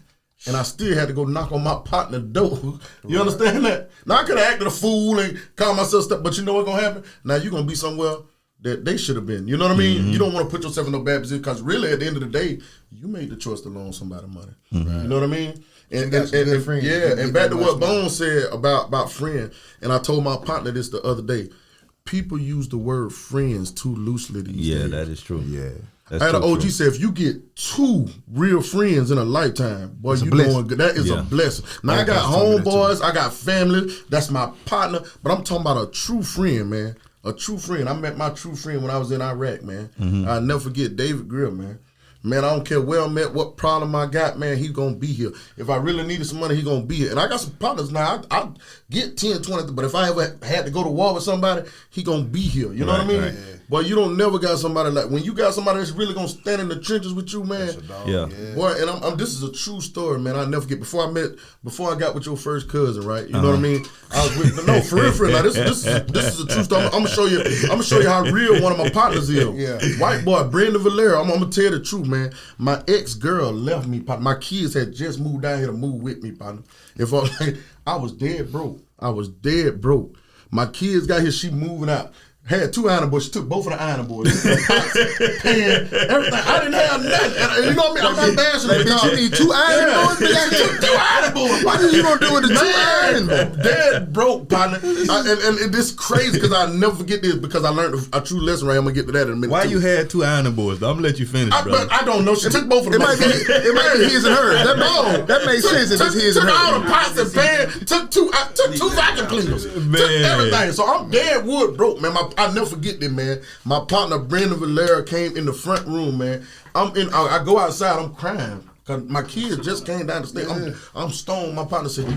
and I still had to go knock on my partner door. You understand that? Now I could have acted a fool and called myself stuff, but you know what's gonna happen? Now you're gonna be somewhere that they should have been. You know what I mean? Mm-hmm. You don't want to put yourself in no bad position because really at the end of the day, you made the choice to loan somebody money. Mm-hmm. You know what I mean? And back to what Bone said about friend, and I told my partner this the other day. People use the word friends too loosely these days. Yeah, that is true. Yeah. I had an OG say, if you get 2 real friends in a lifetime, boy, you doing good. That is a blessing. Now I got homeboys, I got family, that's my partner, but I'm talking about a true friend, man. A true friend. I met my true friend when I was in Iraq, man. Mm-hmm. I'll never forget David Grill, man. Man, I don't care where I'm at, what problem I got, man, he's going to be here. If I really needed some money, he's going to be here. And I got some partners now. I get 10, 20, but if I ever had to go to war with somebody, he going to be here. You know what I mean? Right. But you don't never got somebody like, when you got somebody that's really going to stand in the trenches with you, man. Yeah. Boy, and this is a true story, man. I'll never forget. Before I got with your first cousin, right? You know what I mean? I was with, no, for real. Now, this is a true story. I'm going to show you how real one of my partners is. Yeah. White boy, Brandon Valera. I'm going to tell you the truth, man. man. My ex-girl left me, partner. My kids had just moved down here to move with me, partner. If I was dead broke. My kids got here, she moving out. Had 2 iron boards. She took both of the iron boards. Pan, everything. I didn't have nothing. And you know what I mean? I'm not bashing it. Bitch, you need 2 iron boards? She took 2 iron boards. What are you going to do with the 2 iron boards? Dead broke, partner. And this crazy because I never forget this because I learned a true lesson right. I'm going to get to that in a minute. Why you had 2 iron boards, though? I'm going to let you finish, bro. I don't know. She took both of them. It might be his and hers. That makes sense if it's his and hers. Took all the pots and pans. Took 2 vacuum cleaners. Took everything. So I'm dead wood broke, man. I never forget this, man. My partner Brandon Valera came in the front room, man. I go outside, I'm crying. Cause my kids just came down the stairs. I'm stoned. My partner said,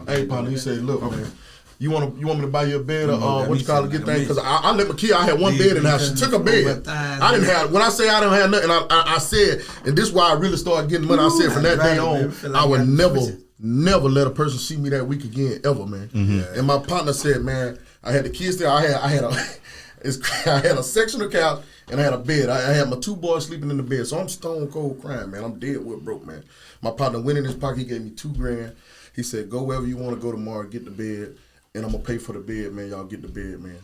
hey partner, he said, look, man, you want me to buy you a bed or what you call it, get things? Cause I let my kid, I had one bed in the house. She took a bed. I didn't have, when I say I don't have nothing, I said, and this is why I really started getting money. I said from that day on, I would never let a person see me that week again, ever, man. And my partner said, man, I had the kids there. I had a sectional couch and I had a bed. I had my 2 boys sleeping in the bed. So I'm stone cold crying, man. I'm dead with broke, man. My partner went in his pocket. He gave me $2 grand. He said, go wherever you want to go tomorrow, get the bed, and I'm going to pay for the bed, man. Y'all get the bed, man.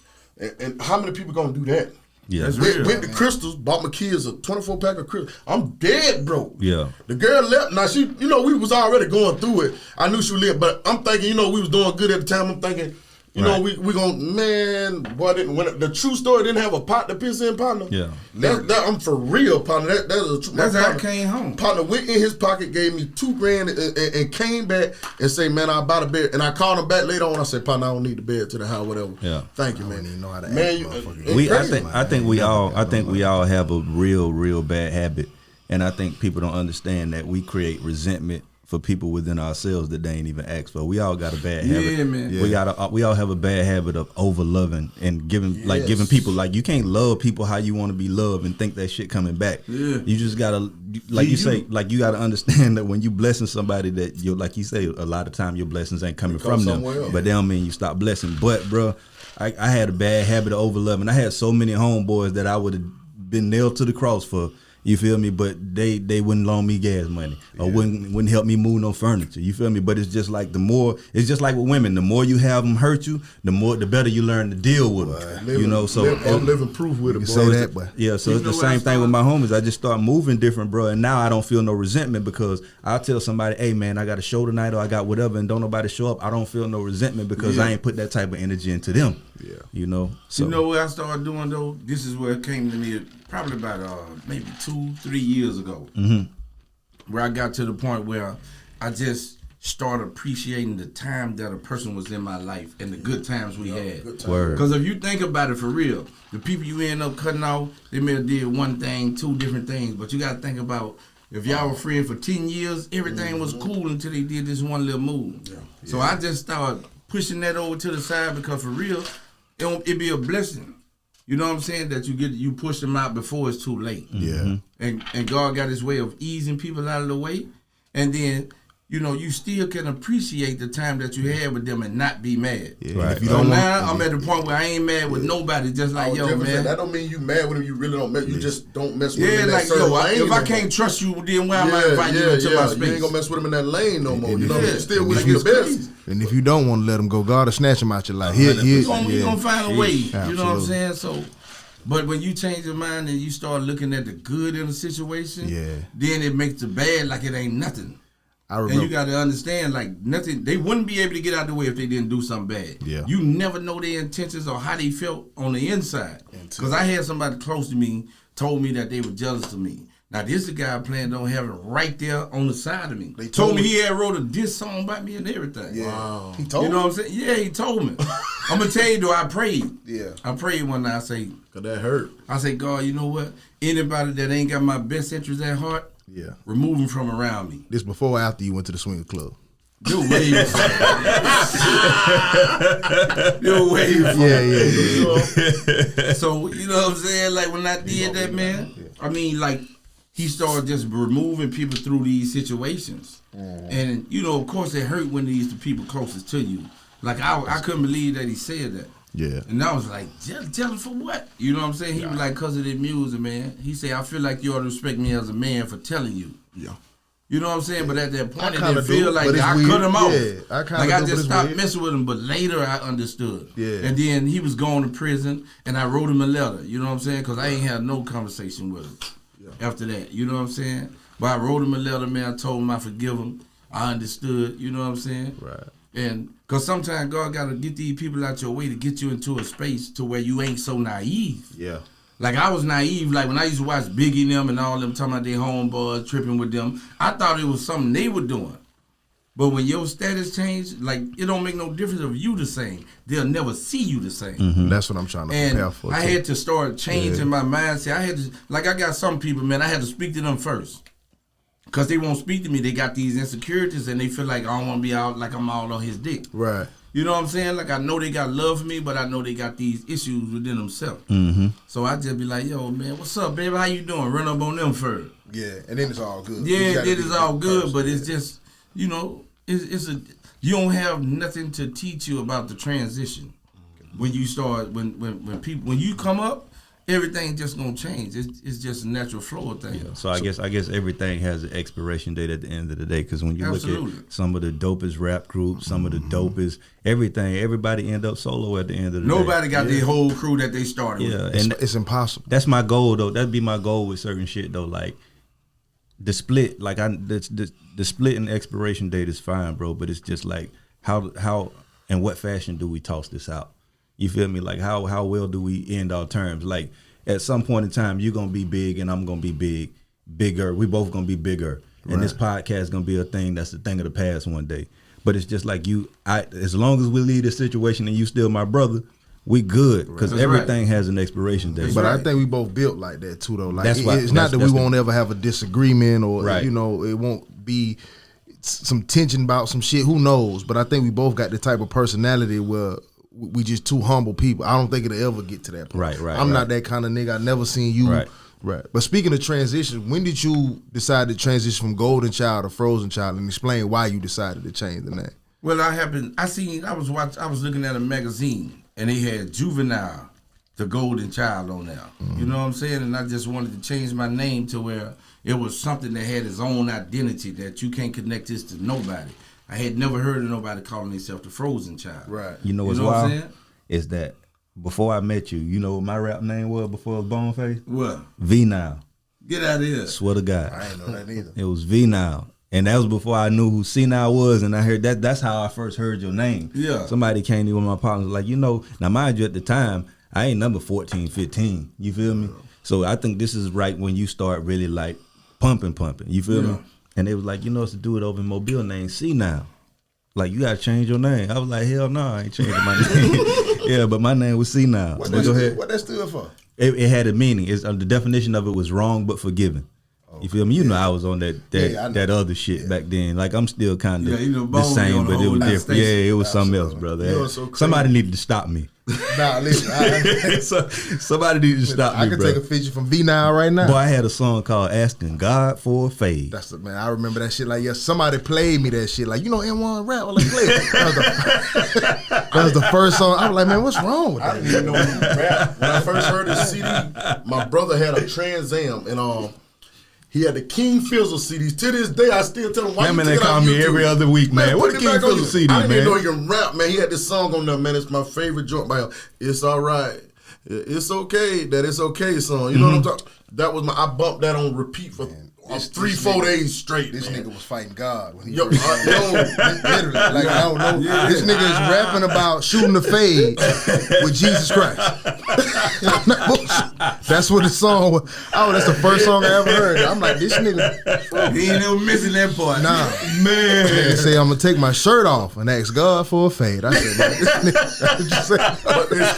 And how many people going to do that? Yeah. That's real. Went to Crystals, bought my kids a 24-pack of Crystals. I'm dead broke. Yeah. The girl left. Now, she, we was already going through it. I knew she would live, but I'm thinking, we was doing good at the time. I'm thinking, we going, man, boy, when the true story didn't have a pot to piss in, partner. Yeah. I'm for real, partner. That's how I came home. Partner went in his pocket, gave me $2 grand and came back and say, man, I'll buy the bed. And I called him back later on. I said, partner, I don't need the bed to the house, whatever. Yeah. Thank you, man. I don't even know how to act, I think we all have a real bad habit. And I think people don't understand that we create resentment for people within ourselves that they ain't even asked for. We all got a bad habit. Yeah, man. Yeah. We all have a bad habit of over loving and giving people, like, you can't love people how you want to be loved and think that shit coming back. Yeah. You just gotta, you gotta understand that when you blessing somebody that like you say, a lot of time your blessings ain't coming from them, but that don't mean you stop blessing. But bro, I had a bad habit of over loving. I had so many homeboys that I would have been nailed to the cross for. You feel me? But they wouldn't loan me gas money or wouldn't help me move no furniture. You feel me? But it's just like it's just like with women. The more you have them hurt you, the better you learn to deal with them. So I'm living proof with it, bro. So it's the same thing with my homies. I just start moving different, bro. And now I don't feel no resentment because I'll tell somebody, hey man, I got a show tonight or I got whatever, and don't nobody show up. I don't feel no resentment because I ain't put that type of energy into them. Yeah. So you know what I started doing though? This is where it came to me probably about maybe 2-3 years ago, where I got to the point where I just started appreciating the time that a person was in my life and the good times we had. Because if you think about it for real, the people you end up cutting off, they may have did one thing, 2 different things, but you got to think about if y'all were friends for 10 years, everything was cool until they did this one little move. So I just started pushing that over to the side because for real, it'd be a blessing. You know what I'm saying? That you push them out before it's too late. Yeah. And God got his way of easing people out of the way. And then, you still can appreciate the time that you had with them and not be mad. Yeah. Right. If you don't now I'm at the point where I ain't mad with nobody, just like, man. That don't mean you mad with them, you really don't mess. You just don't mess with them in that certain lane. If I can't trust you, then why am I inviting you into my space? You ain't gonna mess with them in that lane no more. You know what I mean? Still wish you the best. And if you don't want to let them go, God will snatch them out your life. We're going to find a way. Absolutely. You know what I'm saying? So, but when you change your mind and you start looking at the good in a situation, then it makes the bad like it ain't nothing. And you got to understand, like, nothing. They wouldn't be able to get out of the way if they didn't do something bad. Yeah. You never know their intentions or how they felt on the inside. Because I had somebody close to me told me that they were jealous of me. Now, this is the guy I planned on having right there on the side of me. They told me he had wrote a diss song about me and everything. Yeah. Wow. He told me? You know what I'm saying? Yeah, he told me. I'm going to tell you, though, I prayed. Yeah. I prayed one night. I say, because that hurt. I say, God, you know what? Anybody that ain't got my best interest at heart, remove them from around me. This before or after you went to the swinger club? You're way before. You're way before. Yeah. So, you know what I'm saying? Like, when I did that, man, I mean, like, he started just removing people through these situations. And, of course, it hurt when these the people closest to you. Like, I couldn't believe that he said that. Yeah. And I was like, jealous for what? You know what I'm saying? He was like, because of the music, man. He said, I feel like you ought to respect me as a man for telling you. Yeah. You know what I'm saying? But at that point, it kinda didn't feel do, like but I it's cut him off. weird. Yeah, I kinda like I do, but just it's stopped weird. messing with him. But later, I understood. Yeah. And then he was going to prison, and I wrote him a letter. You know what I'm saying? Because I ain't had no conversation with him after that. You know what I'm saying? But I wrote him a letter, man. I told him I forgive him. I understood. You know what I'm saying? Right. And because sometimes God got to get these people out your way to get you into a space to where you ain't so naive. Yeah. Like, I was naive. Like, when I used to watch Biggie and them and all them talking about their homeboys, tripping with them, I thought it was something they were doing. But when your status changed, like, it don't make no difference if you the same. They'll never see you the same. That's what I'm trying to And prepare for. I had to start changing my mindset. I had to, like, I got some people, man, I had to speak to them first. Because they won't speak to me. They got these insecurities and they feel like I don't want to be out like I'm all on his dick. Right. You know what I'm saying? Like, I know they got love for me, but I know they got these issues within themselves. So I just be like, yo, man, what's up, baby? How you doing? Run up on them first. Yeah, and then it's all good. Yeah, it is all good, but it's just, you know, you don't have nothing to teach you about the transition. When you start, when you come up, everything just gonna change. It's just a natural flow of things. Yeah. So I guess everything has an expiration date at the end of the day. Because when you look at some of the dopest rap groups, some of the dopest everything, everybody end up solo at the end of the day. Nobody got their whole crew that they started with. Yeah, and it's impossible. That's my goal though. That'd be my goal with certain shit though. Like the split, like the split and expiration date is fine, bro. But it's just like how and what fashion do we toss this out? You feel me? Like how well do we end our terms? Like at some point in time, you're gonna be big and I'm gonna be bigger. We both gonna be bigger, and this podcast gonna be a thing that's a thing of the past one day. But it's just like as long as we leave this situation and you still my brother, we good because everything has an expiration date. But I think we both built like that too, though. Like it's not that we won't ever have a disagreement or you know it won't be some tension about some shit. Who knows? But I think we both got the type of personality where we just two humble people. I don't think it'll ever get to that point. Right. I'm not that kind of nigga. I never seen you. Right. But speaking of transition, when did you decide to transition from Golden Child to Frozen Child, and explain why you decided to change the name? Well, I was looking at a magazine and they had Juvenile, the Golden Child on there. You know what I'm saying? And I just wanted to change my name to where it was something that had its own identity, that you can't connect this to nobody. I had never heard of nobody calling themselves the Frozen Child. Right. You know what's wild? Is that before I met you, you know what my rap name was before it was Boneface? What? V-Nile. Get out of here. Swear to God. I ain't know that either. It was V-Nile. And that was before I knew who C-Nile was, and I heard that's how I first heard your name. Yeah. Somebody came to me with my partners like, now mind you, at the time, I ain't number 14, 15. You feel me? So I think this is right when you start really like pumping. You feel me? And they was like, it's a dude over in Mobile named C-Nile. Like, you gotta change your name. I was like, hell no, I ain't changing my name. Yeah, but my name was C-Nile. What that stood for? It had a meaning. The definition of it was wrong but forgiven. You feel me? You know I was on that other shit back then. Like, I'm still kind of the same, but it was different. Yeah, it was something else, brother. Somebody needed to stop me. Nah, listen. Somebody needed to stop me, I can take a picture from V-Nile right now. Boy, I had a song called Asking God for a Fade. That's the man. I remember that shit. Like, somebody played me that shit. Like, M1 rap. Well, let's play it. That was the first song. I was like, man, what's wrong with that? I didn't even know he rap. When I first heard his CD, my brother had a Trans Am, and he had the King Fizzle CDs. To this day, I still tell him, why you they call me every other week, man. What the King Fizzle CD, man? I didn't even know he can rap, man. He had this song on there, man. It's my favorite joint by him. It's all right. It's okay. That it's okay song. You know what I'm talking? That was I bumped that on repeat for 3-4 days straight. This man. nigga was fighting God when he literally, like I don't know. This nigga is rapping about shooting the fade with Jesus Christ. That's what the song was. Oh, that's the first song I ever heard. I'm like, this nigga. He ain't never missing that part. Nah, man. Nigga say I'm gonna take my shirt off and ask God for a fade. I said, man, this nigga. That's what you said.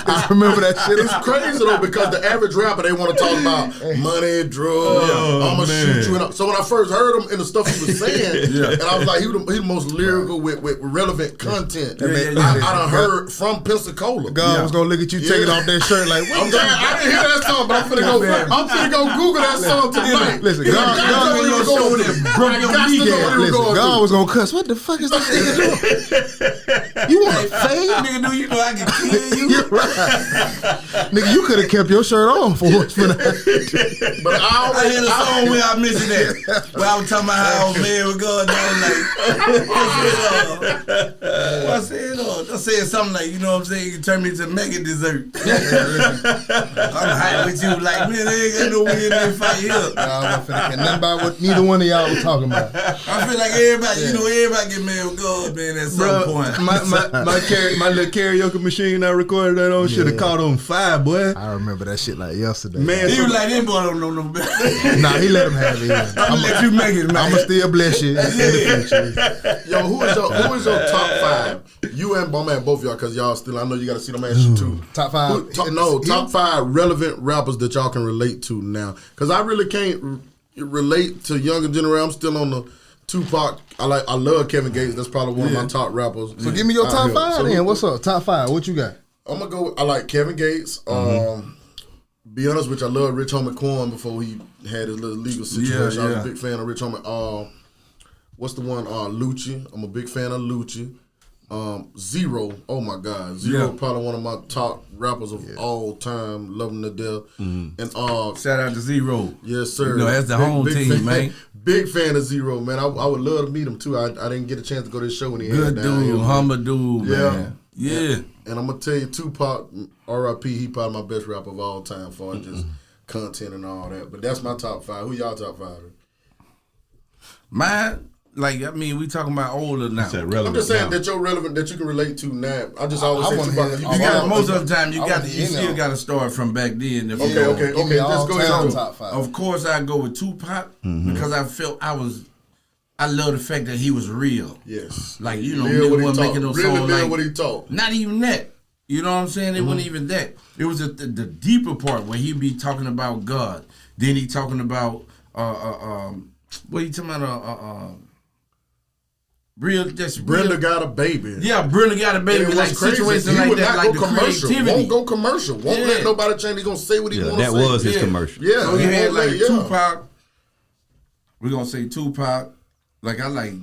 I remember that shit. It's crazy though because the average rapper they want to talk about money, drugs. I'ma shoot you. So when I first heard him and the stuff he was saying, and I was like, he the most lyrical with relevant content. I done heard from Pensacola. God was gonna look at you taking off that shirt shirt like, what? I didn't hear that song, but I'm finna go Google that song tonight. Listen, God God was gonna cuss. What the fuck is this nigga doing? You want to fade? Nigga, do you know I can kill you? You're right. Nigga, you could have kept your shirt on for us. But I had a song where I mentioned that. Where I was talking about how old man was going down like, I said something like, you know what I'm saying? You can turn me to mega dessert. I'm high with you, like, man, they ain't got no win in that fight here. Y'all don't finna care nothing about what neither one of y'all was talking about. I feel like everybody, everybody get mad with God, man, at some point. My little karaoke machine I recorded that on should have caught on fire, boy. I remember that shit like yesterday. Man, He was like, that boy don't know no better. Nah, he let him have it. I'm gonna let you make it, man. I'ma still bless you in the future. Yo, who is your top 5? You and Bowman, both of y'all, because y'all still, I know you got to see them ask you too. Top 5. Top 5 relevant rappers that y'all can relate to now. Because I really can't relate to younger generation. I'm still on the Tupac. I love Kevin Gates. That's probably one of my top rappers. So give me your top 5 So then. What's up? Top 5. What you got? I'm gonna go. I like Kevin Gates. Be honest with you, I love Rich Homie Quan before he had his little legal situation. I was a big fan of Rich Homie. What's the one? Lucci. I'm a big fan of Lucci. Zero. Oh my God, Zero probably one of my top rappers of all time. Love him to death. And shout out to Zero. Yes, sir. You know, that's the home team, fan, man. Big fan of Zero, man. I would love to meet him too. I didn't get a chance to go to his show when he Good had down dude, here. humble dude, man. Yeah. And I'm gonna tell you, Tupac, R.I.P. He probably my best rapper of all time for just content and all that. But that's my top 5. Who y'all top 5? Mine, like, I mean, we talking about older now. I'm just saying that you're relevant, that you can relate to now. I just always say Tupac. You got most of the time. You still got to start from back then. Okay. Let's go ahead. Top 5. Of course, I go with Tupac because I felt I love the fact that he was real. Yes. Like, nigga wasn't making no song like what he talk. Not even that. You know what I'm saying? It wasn't even that. It was the deeper part where he be talking about God. Then he talking about what he talking about? Brenda got a baby. Yeah, Brenda got a baby. Like situations like that, like the creativity. Won't go commercial. Won't let nobody change. He's gonna say what he want to say. That was his commercial. Yeah. So he had like Tupac. We're gonna say Tupac. Like I like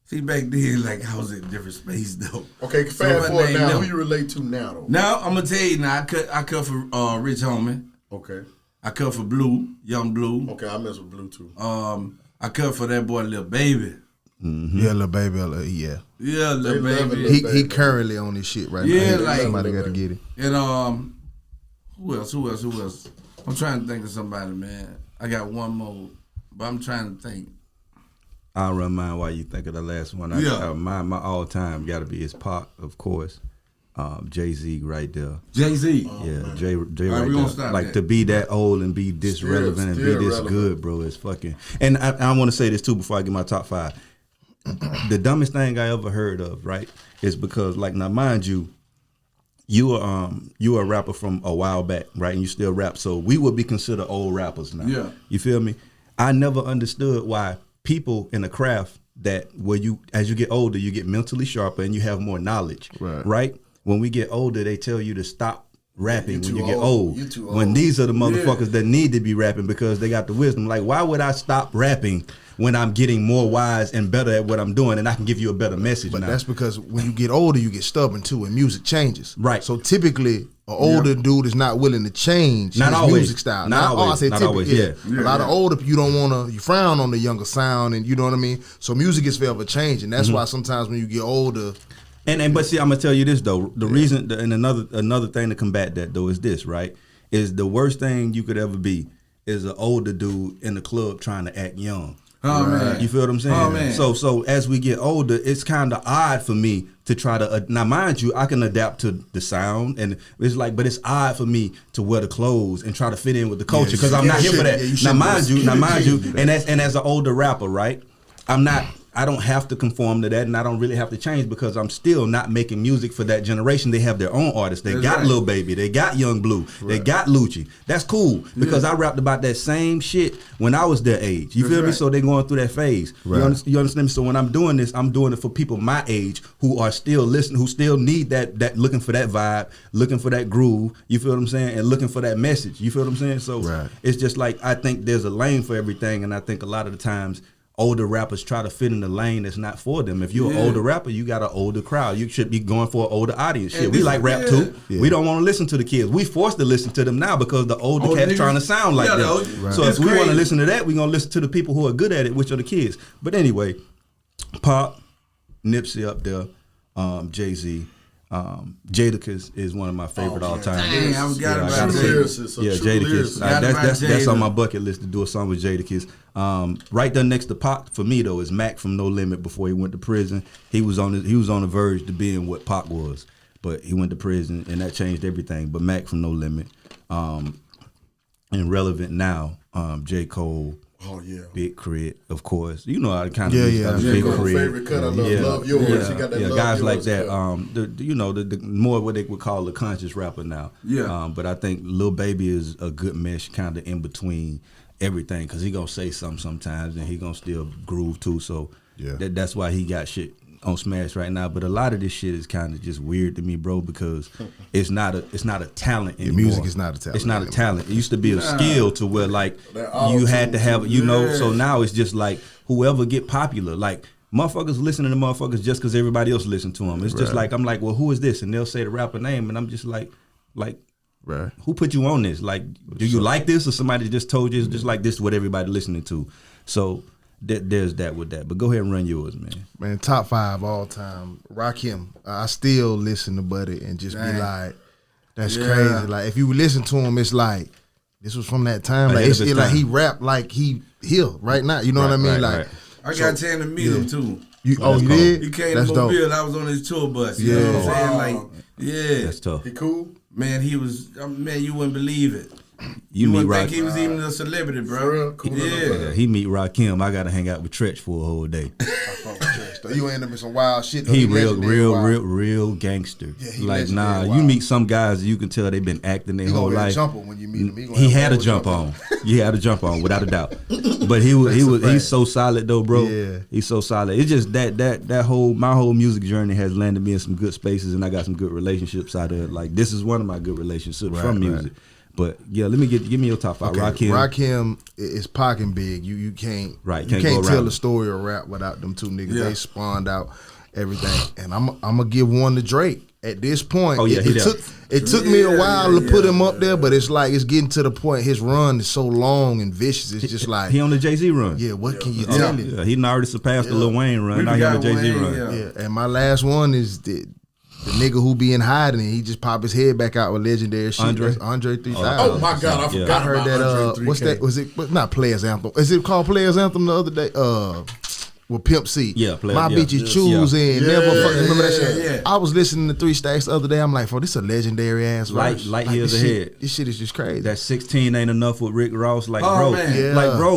see back then, like I was in a different space though. Okay, fast forward now. Who you relate to now though? Now I'm gonna tell you now. I cut for Rich Homie. Okay. I cut for Blue, Young Blue. Okay, I mess with Blue too. I cut for that boy Lil Baby. Mm-hmm. Yeah, Lil Baby. Yeah, Lil Baby. He currently on this shit right now. Yeah, like somebody got to get it. And who else? I'm trying to think of somebody, man. I got one more, but I'm trying to think. I'll run mine while you think of the last one. My all time got to be his Pac, of course. Jay-Z right there. Jay-Z. Jay right we there. stop Like that. to be that old and be this relevant and be this relevant. good, bro, is fucking. And I want to say this too before I get my top 5. The dumbest thing I ever heard of, right, is because like now mind you, you are a rapper from a while back, right, and you still rap, so we would be considered old rappers now. Yeah. You feel me? I never understood why people in the craft that where you as you get older you get mentally sharper and you have more knowledge, right? When we get older, they tell you to stop rapping when you get old. You too old. When these are the motherfuckers that need to be rapping because they got the wisdom. Like, why would I stop rapping when I'm getting more wise and better at what I'm doing and I can give you a better message But now? that's because when you get older, you get stubborn too, and music changes. Right. So typically, an older dude is not willing to change Not his always. music style. Not always. I say Not typically. always, yeah. A lot of older people don't want to. You frown on the younger sound, and you know what I mean. So music is forever changing. That's why sometimes when you get older. But see, I'm gonna tell you this though. The reason, and another thing to combat that though is this, right? Is the worst thing you could ever be is an older dude in the club trying to act young. Oh man, you feel what I'm saying? Oh man. So as we get older, it's kind of odd for me to try to now mind you, I can adapt to the sound, and it's like, but it's odd for me to wear the clothes and try to fit in with the culture because I'm not here for that. Now mind you, and as an older rapper, right? I'm I don't have to conform to that, and I don't really have to change because I'm still not making music for that generation. They have their own artists. They got Lil Baby. They got Young Blue. They got Lucci. That's cool because I rapped about that same shit when I was their age. You feel me? So they going through that phase. You understand me? So when I'm doing this, I'm doing it for people my age who are still listening, who still need that looking for that vibe, looking for that groove. You feel what I'm saying? And looking for that message. You feel what I'm saying? So it's just like I think there's a lane for everything, and I think a lot of the times older rappers try to fit in the lane that's not for them. If you're an older rapper, you got an older crowd. You should be going for an older audience. Shit, we like rap too. We don't want to listen to the kids. We forced to listen to them now because the older cats trying to sound like them. So if we want to listen to that, we're going to listen to the people who are good at it, which are the kids. But anyway, Pop, Nipsey up there, Jay-Z. Jadakiss is one of my favorite all time. Dang, I forgot about Jadakiss. That's on my bucket list to do a song with Jadakiss. Right there next to Pac for me though is Mac from No Limit. Before he went to prison, he was on the verge to being what Pac was, but he went to prison and that changed everything. But Mac from No Limit, and relevant now, J. Cole. Oh yeah, Big Crit, of course. You know how to kind of Big Crit. Favorite cut. I love yours. You got that love guys yours like that. The more what they would call the conscious rapper now. Yeah. But I think Lil Baby is a good mesh, kind of in between everything, because he gonna say something sometimes and he gonna still groove too. So that's why he got shit on Smash right now. But a lot of this shit is kind of just weird to me, bro, because it's not a talent anymore. Music is not a talent. It's not a talent. It used to be a skill to where like you had to have, so now it's just like whoever get popular, like motherfuckers listening to motherfuckers just because everybody else listen to them. It's just like, I'm like, well, who is this? And they'll say the rapper name and I'm just like who put you on this? Like, do you like this, or somebody just told you it's just like this is what everybody listening to? So there's that with that. But go ahead and run yours, man. Man, top 5 all time. Rakim. I still listen to Buddy and just be like, that's crazy. Like if you listen to him, it's like this was from that time. Like it's like he rap like he here right now. You know what I mean? Like I got a chance to meet him too. You did? He came to Mobile. I was on his tour bus. You know what I'm saying? Like, that's tough. He cool? Man, he was. Man, you wouldn't believe it. You wouldn't think he was even a celebrity, bro. Cool. He meet Rakim. I gotta hang out with Tretch for a whole day. You end up in some wild shit. He real gangster. Like you meet some guys you can tell they've been acting their whole life. When you meet him. He had a jump on. He had a jump on without a doubt. But he's so solid though, bro. Yeah. He's so solid. It's just my whole music journey has landed me in some good spaces, and I got some good relationships out of it. Like this is one of my good relationships from music. But yeah, give me your top 5. Okay. Rakim is pocking big. You can't tell the story of rap without them two niggas. They spawned out everything. And I'm gonna give one to Drake. At this point, it took me a while to put him up there, but it's like it's getting to the point. His run is so long and vicious. It's just like he on the Jay-Z run. Yeah, what can you tell me? Yeah, he already surpassed the Lil Wayne run. Now he on the Jay-Z run. Yeah, and my last one is the nigga who be in hiding, he just pop his head back out with legendary shit. Andre 3000. Oh my God, I forgot. I heard that. What's that? Was it not Players Anthem? Is it called Players Anthem the other day? With Pimp C. My bitches choosing. Never fucking remember that shit. Yeah. I was listening to 3 Stacks the other day. I'm like, this a legendary ass verse. Light years ahead. This shit is just crazy. That 16 ain't enough with Rick Ross. Like, bro,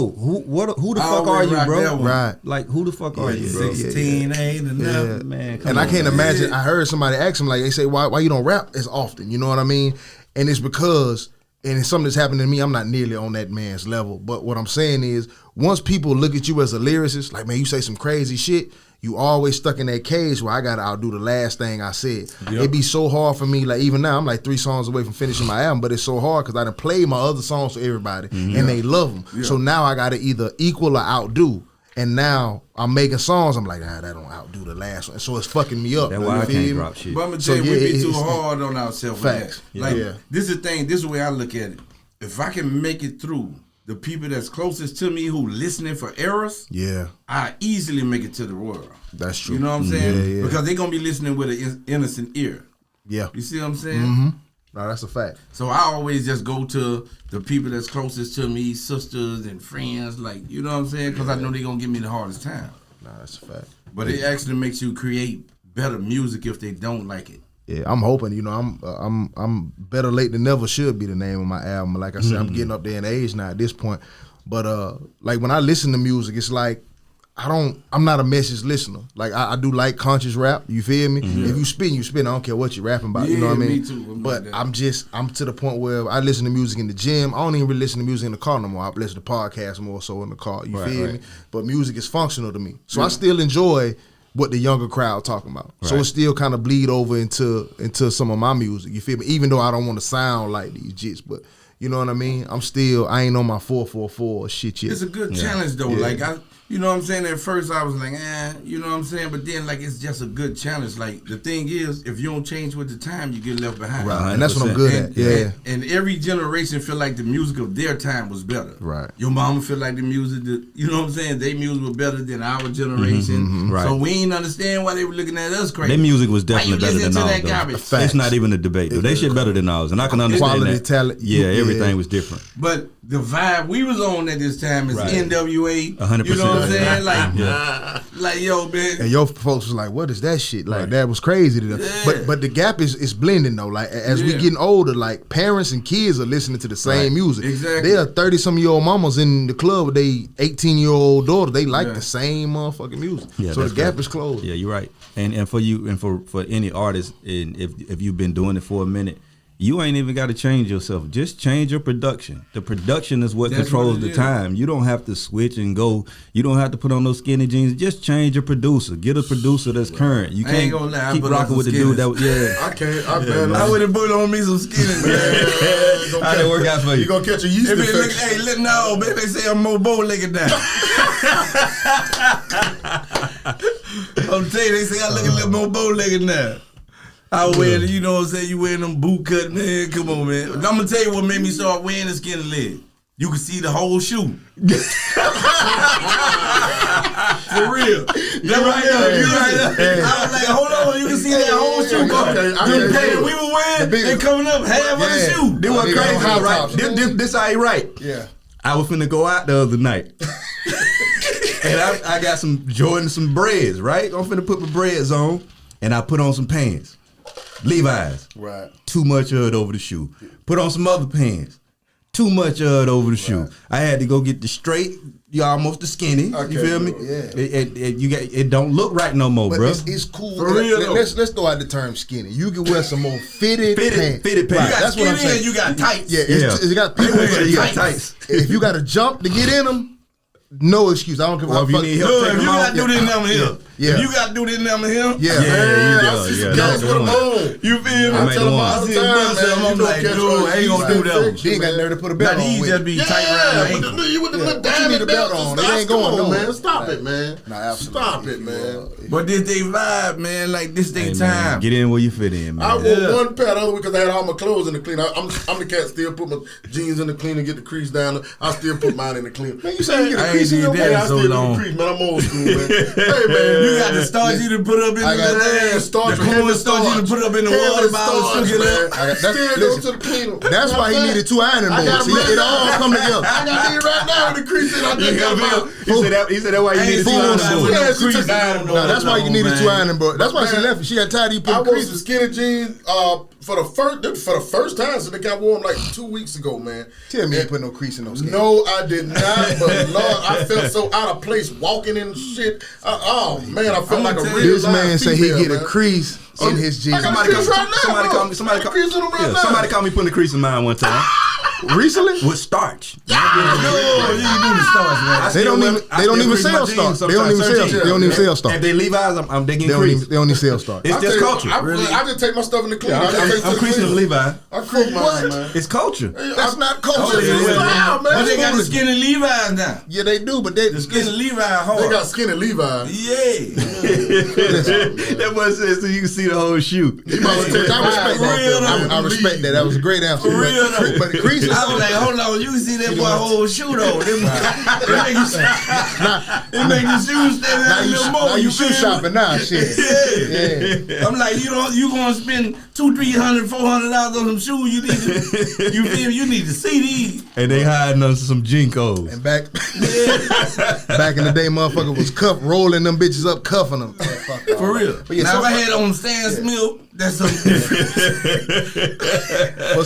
who the fuck are you, bro? Right. Like, who the fuck are you, bro? 16 ain't enough, man. And I can't imagine. I heard somebody ask him, like, they say, why you don't rap as often? You know what I mean? And it's because. And it's something that's happened to me. I'm not nearly on that man's level. But what I'm saying is, once people look at you as a lyricist, like, man, you say some crazy shit, you always stuck in that cage where I got to outdo the last thing I said. It'd be so hard for me. Like, even now, I'm like 3 songs away from finishing my album, but it's so hard because I done played my other songs for everybody, and they love them. So now I got to either equal or outdo. And now I'm making songs. I'm like, that don't outdo the last one. So it's fucking me up. That's why I can't drop shit. But I'm gonna tell you, we be too hard on ourselves. Facts. Like this is the thing. This is the way I look at it. If I can make it through the people that's closest to me who listening for errors, I easily make it to the world. That's true. You know what I'm saying? Because they're gonna be listening with an innocent ear. Yeah. You see what I'm saying? Mm-hmm. No, that's a fact. So I always just go to the people that's closest to me, sisters and friends, like, you know what I'm saying? Because I know they're going to give me the hardest time. No, that's a fact. But it actually makes you create better music if they don't like it. Yeah, I'm hoping, I'm better late than never should be the name of my album. Like I said, I'm getting up there in age now at this point. But like when I listen to music, it's like I'm not a message listener. Like I do like conscious rap. You feel me? If you spin, you spin. I don't care what you're rapping about. You know what I mean? Me too. But I'm to the point where I listen to music in the gym. I don't even really listen to music in the car no more. I listen to podcasts more so in the car. You feel me? But music is functional to me. So I still enjoy what the younger crowd talking about. So it still kind of bleed over into some of my music. You feel me? Even though I don't want to sound like these jits, but you know what I mean? I ain't on my 444 shit yet. It's a good challenge though. Like you know what I'm saying? At first I was like, you know what I'm saying? But then like it's just a good challenge. Like the thing is, if you don't change with the time, you get left behind. Right, and that's what I'm good at. Yeah. And every generation feel like the music of their time was better. Right. Your mama feel like the music, you know what I'm saying? Their music was better than our generation. Right. So we ain't understand why they were looking at us crazy. Their music was definitely better than ours. Garbage? It's not even a debate. Though. They shit better than ours, and I can understand Quality, that. talent. Yeah, everything was different. But the vibe we was on at this time is NWA. 100%. You know what I'm saying? Like yo, man. And your folks was like, "What is that shit?" Like that was crazy to them. But the gap is blending though. Like as we getting older, like parents and kids are listening to the same music. Exactly. There are 30-some-year-old mamas in the club with they 18-year-old daughter. They like the same motherfucking music. Yeah, so the gap is closed. Yeah, you're right. And for you and for any artist, and if you've been doing it for a minute, you ain't even got to change yourself. Just change your production. The production is what controls the time. You don't have to switch and go. You don't have to put on those skinny jeans. Just change your producer. Get a producer that's current. You can't keep rocking with the dude that was, I can't. I would have put on me some skinny, man. How did it work out for you? You gonna catch a yeast infection. Hey, no, baby, they say I'm more bow-legged now. I'm telling you, they say I look a little more bow-legged now. I wear, you know what I'm saying? You wearing them boot cut, man. Come on, man. I'm gonna tell you what made me start wearing the skinny leg. You can see the whole shoe. For real. That right there. I was like, hold on, you can see that whole shoe. Okay, we were wearing and coming up half of the shoe. This was crazy, right? This I ain't right. Yeah. I was finna go out the other night. And I got some Jordan, some breads, right? I'm finna put my breads on, and I put on some pants. Levi's. Right. Too much of it over the shoe. Put on some other pants. Too much of it over the shoe. I had to go get the straight, almost the skinny. You feel me? Yeah. It don't look right no more, bro. It's cool. For real, let's throw out the term skinny. You can wear some more fitted pants. Fitted pants. You got That's what I'm skinny saying. and you got tights. Yeah, you got people who You got tights. if you got to jump to get in them, no excuse. I don't give a fuck. If you need help, Look, take if them you off. gotta do this number here. Yeah. If you gotta do this number here. Guys with them on. You feel me? I made tell them one. all the time, man. I'm like, dude, I ain't gonna do that. They ain't got nerve to put a belt Now on. these with just it. be tight around the ankle. You with the little But you diamond need a belt on. It ain't going on, nowhere. man. Stop it, man. Nah, absolutely. Stop it, man. But this they vibe, man. Like this they Hey, time. man, get in where you fit in, man. I wore one pair the other week because I had all my clothes in the cleaner. I'm the cat still put my jeans in the cleaner, get the crease down. I still put mine in the cleaner. Man, you say you get I a ain't crease in did your that. pants? I so still do long. the crease, man. I'm old school, man. Hey, man. You got the starch you to put up in I got the starch, the corn starch you to put up in the water bottle. Sugar it up. Still go to the cleaner. That's why he needed two ironing boards. See, it all come together. I got these right now with the crease in. I just got my. He said that's why you needed two full iron school. boards. Yeah, she took iron No, that's why you needed two ironing boards. That's why she left. She got tired of you I putting wore creases. some skinny jeans for the first time since I wore them like 2 weeks ago, man. Tell me you put no crease in those skinny. No, I did not. But Lord, I felt so out of place walking in shit. Oh man, I felt like a real This live man say he female, get man. a crease in his jeans. I got a crease right now. Somebody bro. call me. Somebody I got call a crease in them right now. Somebody called me putting a crease in mine one time Recently? with starch. No, you ain't do the starch, man. They don't even sell starch. They don't even sell starch. If they Levi's, they They getting don't creased. even sell starch. It's just culture. I just take my stuff in the cleaner. I'm creasing the Levi. I crease mine, man. It's culture. That's not culture. It's style, man. But they got the skinny Levi's now. Yeah, they do, but they The skinny Levi's hard. They got skinny Levi's. Yeah. That one says so you can see the whole shoe. I respect that. That was a great answer. For real, though. But the creases. I was like, hold on, you can see that boy whole shoe though. It make the shoes stand out a little more. Now you shoe feel me? shopping now, shit. Yeah. I'm like, you gonna spend $200, $300, $400 on some shoes? You need to, you feel me? You need to see these. And they hiding under some Jinkos. And back in the day, motherfucker was rolling them bitches up, cuffing them. For real. But yeah, now if I had on Stan Smith, that's something different. But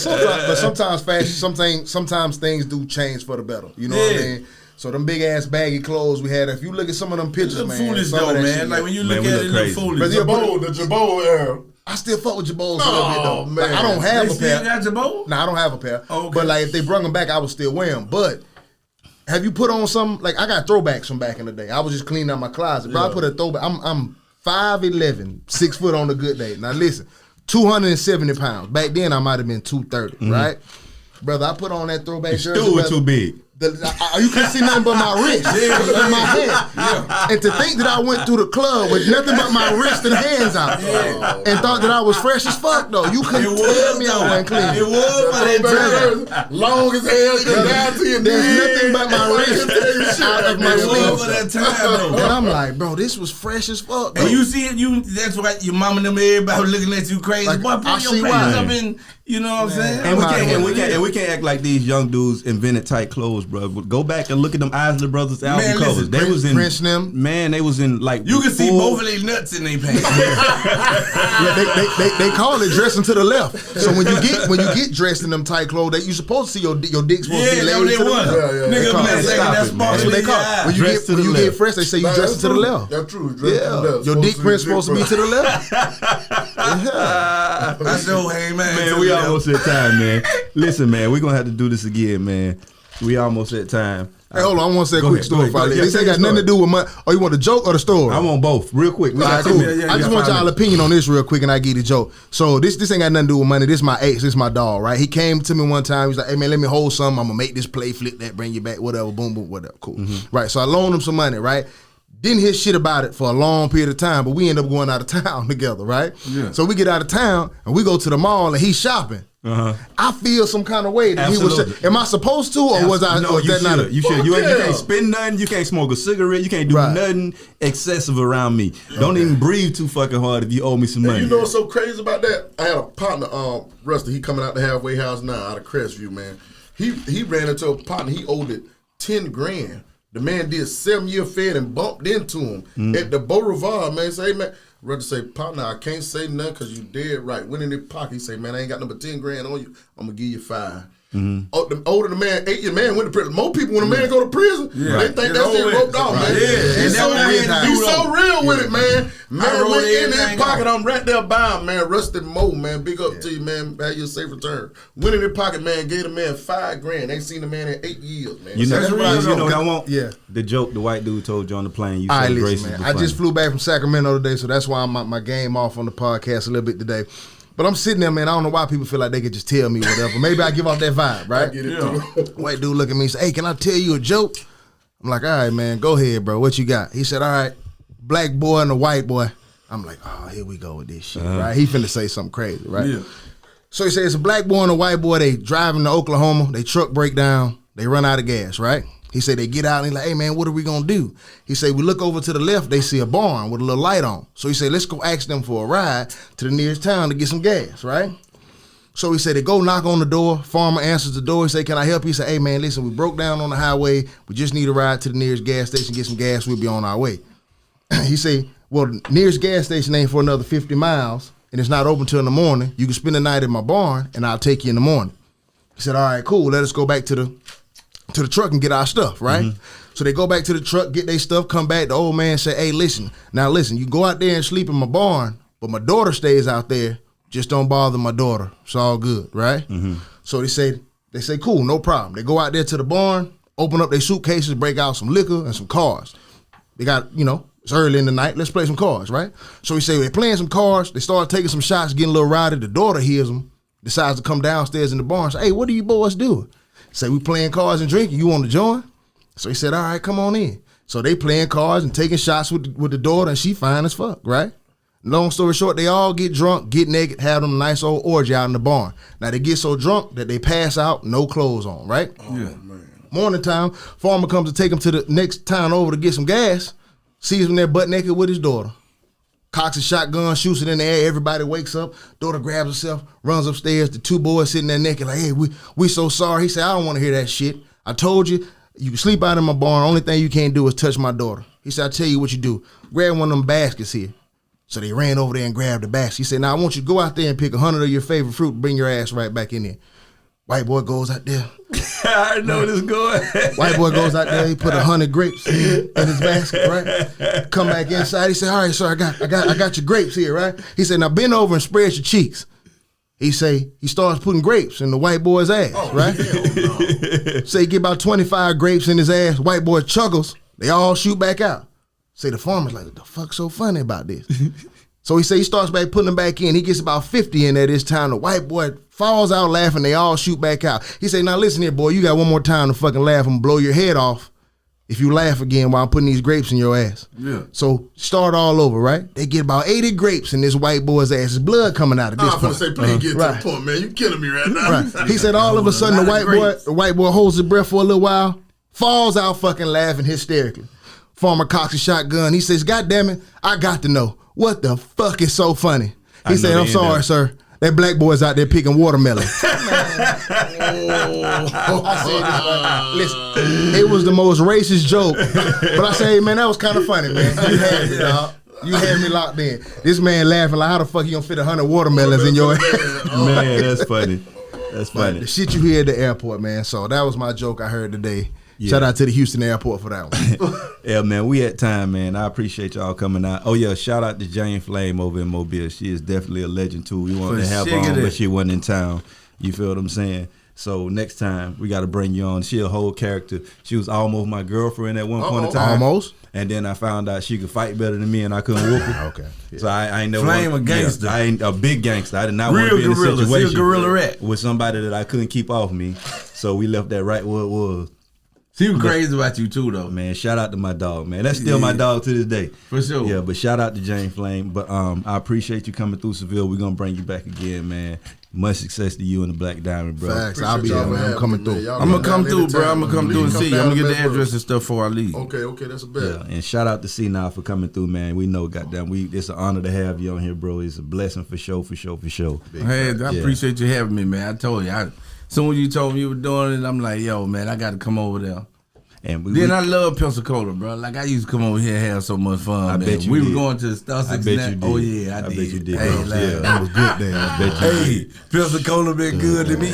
sometimes fashion, sometimes things do change for the better. You know what I mean? So them big ass baggy clothes we had. If you look at some of them pictures, It's man, foolish some of though, that man. shit, Like when you look we at look it, it look crazy. foolish. But The Jabot era. I still fuck with Jabos a little bit though. man. Like, I don't have They a pair. still got Jabot? Nah, I don't have a pair. Oh, okay. But like if they brung them back, I would still wear them. But have you put on some, like I got throwbacks from back in the day. I was just cleaning out my closet. Bro, I put a throwback. I'm 5'11", 6 foot on a good day. Now listen, 270 pounds. Back then I might have been 230, right? Brother, I put on that throwback Your jersey. stool was brother. too big. You couldn't see nothing but my wrist and my hand. And to think that I went through the club with nothing but my wrist and hands out and thought that I was fresh as fuck, though. You couldn't tell me I wasn't clean. It was for that time. Long as hell, you down to your There's knees. nothing but my wrist out of my It was for sleeve. that time though. And I'm like, bro, this was fresh as fuck. And bro. you see it, that's why your mama and them everybody looking at you crazy. Like, Boy, I put see your why. pants up in, you know what I'm saying? And we Right. can't, and we can't act like these young dudes invented tight clothes, bro. Go back and look at them Isley Brothers album Man, covers. listen, They was in Prince and them. Man, they was in like You can see full- both of their nuts in their pants. Yeah, they call it dressing to the left. So when you get dressed in them tight clothes, you supposed to see your dick's supposed to be Yeah, that's laid what they to the want. left. Yeah, Nigga, call man, it. saying Stop that's it, man. sparkling That's what they in call your it. eye. When you Dress get to when the you left. get fresh, they say you Nah, dressing to the left. That's true. Dress to the Yeah, left. your dick print supposed to be to the left. I said, hey, man. Man, we almost at time, man. Listen, man, we're gonna have to do this again, man. We almost at time. Hey, hold on, I want to say a Go quick ahead, story. go ahead, Before I go leave. ahead. This Yeah, ain't got tell nothing the to do with money. Oh, you want the joke or the story? I want both, real quick. We All got right, 10 cool. minutes. I just want y'all opinion on this real quick, and I give the joke. So this ain't got nothing to do with money. This my ex. This my dog, right? He came to me one time. He's like, "Hey man, let me hold something. I'm gonna make this play, flip that, bring you back, whatever, boom, boom, whatever, cool." Right. So I loaned him some money, right? Didn't hear shit about it for a long period of time, but we end up going out of town together, right? Yeah. So we get out of town and we go to the mall and he's shopping. I feel some kind of way that he was. Absolutely. Am I supposed to, or was I? No, or you that not should. You should. You Yeah. can't spend nothing. You can't smoke a cigarette. You can't do Right. nothing excessive around me. Don't even breathe too fucking hard if you owe me some money. You know what's so crazy about that? I had a partner, Rusty. He coming out the halfway house now, out of Crestview, man. He ran into a partner. He owed it 10 grand. The man did 7-year fed and bumped into him at the Beau Rivard, man. Say, hey, man, Rusty say, partner, I can't say nothing because you dead right. Went in his pocket. He say, man, I ain't got number 10 grand on you. I'm gonna give you 5. Oh, the older the man, 8 year man went to prison. More people, when a man go to prison, they think that's it roped off, man. Yeah, He's and so, that was he's real. so real with it, man. Man wrote went in everything his pocket. out. I'm right there by him, man. Rusty Moe, man. Big up to you, man. Have your safe return. Went in his pocket, man. Gave the man 5 grand. Ain't seen the man in 8 years, man. You know, That's you real, know what I though. want? Yeah. The joke the white dude told you on the plane. You All right, said listen, racist. man. I just flew back from Sacramento today, so that's why I'm my game off on the podcast a little bit today. But I'm sitting there, man. I don't know why people feel like they could just tell me whatever. Maybe I give off that vibe, right? Get it Yeah. too. White dude look at me and say, "Hey, can I tell you a joke?" I'm like, "All right, man. Go ahead, bro. What you got?" He said, "All right, black boy and a white boy." I'm like, "Oh, here we go with this shit, right?" He finna say something crazy, right? Yeah. So he says, it's a black boy and a white boy. They driving to Oklahoma. They truck break down. They run out of gas, right? He said they get out and he's like, "Hey man, what are we gonna do?" He said, we look over to the left. They see a barn with a little light on. So he said, let's go ask them for a ride to the nearest town to get some gas, right? So he said they go knock on the door. Farmer answers the door. He said, "Can I help you?" He said, "Hey man, listen, we broke down on the highway. We just need a ride to the nearest gas station, get some gas. We'll be on our way." He said, "Well, the nearest gas station ain't for another 50 miles, and it's not open till in the morning. You can spend the night in my barn, and I'll take you in the morning." He said, "All right, cool. Let us go back to the truck and get our stuff, right?" So they go back to the truck, get their stuff, come back. The old man said, "Hey, listen, you go out there and sleep in my barn, but my daughter stays out there. Just don't bother my daughter. It's all good, right?" So they say, "Cool, no problem." They go out there to the barn, open up their suitcases, break out some liquor and some cards. They got, it's early in the night. Let's play some cards, right? So he said they're playing some cards. They start taking some shots, getting a little rowdy. The daughter hears them, decides to come downstairs in the barn. Say, "Hey, what are you boys doing?" Say, "We playing cards and drinking. You want to join?" So he said, "All right, come on in." So they playing cards and taking shots with the daughter, and she fine as fuck, right? Long story short, they all get drunk, get naked, have them a nice old orgy out in the barn. Now they get so drunk that they pass out, no clothes on, right? Yeah. Morning time, farmer comes to take them to the next town over to get some gas, sees them there butt naked with his daughter. Cocks a shotgun, shoots it in the air, everybody wakes up, daughter grabs herself, runs upstairs, the 2 boys sitting there naked like, "Hey, we so sorry." He said, "I don't want to hear that shit. I told you, you can sleep out in my barn, only thing you can't do is touch my daughter." He said, "I tell you what you do, grab one of them baskets here." So they ran over there and grabbed the basket. He said, "Now I want you to go out there and pick 100 of your favorite fruit, bring your ass right back in there." White boy goes out there. I know this going. White boy goes out there. He put 100 grapes in his basket, right? Come back inside. He said, "All right, sir, I got your grapes here, right?" He said, "Now bend over and spread your cheeks." He starts putting grapes in the white boy's ass, right? Say he get about 25 grapes in his ass. White boy chuckles. They all shoot back out. Say the farmer's like, "What the fuck's so funny about this?" So he starts back putting them back in. He gets about 50 in there this time. The white boy falls out laughing. They all shoot back out. He say, "Now listen here, boy. You got one more time to fucking laugh. I'm gonna blow your head off if you laugh again while I'm putting these grapes in your ass." Yeah. So start all over, right? They get about 80 grapes in this white boy's ass. There's blood coming out at this I'm point. gonna say, please get to Right. the point, man. You killing me right now. Right. He said all of a sudden the white boy holds his breath for a little while, falls out fucking laughing hysterically. Farmer cocks a shotgun. He says, "God damn it, I got to know. What the fuck is so funny?" He said, "I'm sorry, sir. That black boy's out there picking watermelon." I said, listen, it was the most racist joke. But I said, "Hey, man, that was kind of funny, man. You had me, dog. You had me locked in." This man laughing like, "How the fuck you gonna fit 100 watermelons in your ass?" Man, that's funny. That's funny. The shit you hear at the airport, man. So that was my joke I heard today. Yeah. Shout out to the Houston airport for that one. Yeah, man, we at time, man. I appreciate y'all coming out. Oh, yeah, shout out to Jane Flame over in Mobile. She is definitely a legend, too. We wanted to have her on, but she wasn't in town. You feel what I'm saying? So next time, we got to bring you on. She a whole character. She was almost my girlfriend at one point in time. Almost? And then I found out she could fight better than me, and I couldn't whoop her. Okay. Yeah. So I ain't never Flame a gangster. I ain't a big gangster. I did not want to Real be in a gorilla. situation She a gorilla rat. with somebody that I couldn't keep off me. So we left that right where it was. She was crazy about you too, though. Man, shout out to my dog, man. That's still my dog to this day. For sure. Yeah, but shout out to Jane Flame. But I appreciate you coming through Seville. We're gonna bring you back again, man. Much success to you and the Black Diamond, bro. Facts. I'll be there, man. I'm coming through. I'm gonna come through, bro. I'm gonna come through and see you. I'm gonna get the address and stuff before I leave. Okay, that's a bet. Yeah, and shout out to C-Nile for coming through, man. We know, goddamn, it's an honor to have you on here, bro. It's a blessing for sure. Hey, I appreciate you having me, man. I told you. Soon as you told me you were doing it, I'm like, yo, man, I got to come over there. And I love Pensacola, bro. Like, I used to come over here and have so much fun, man. Bet you we did. were going to the Star I bet you did. Oh, yeah, I bet did. you did. Hey, bro. like, That was good there. I bet you. Hey, Pensacola been good to me.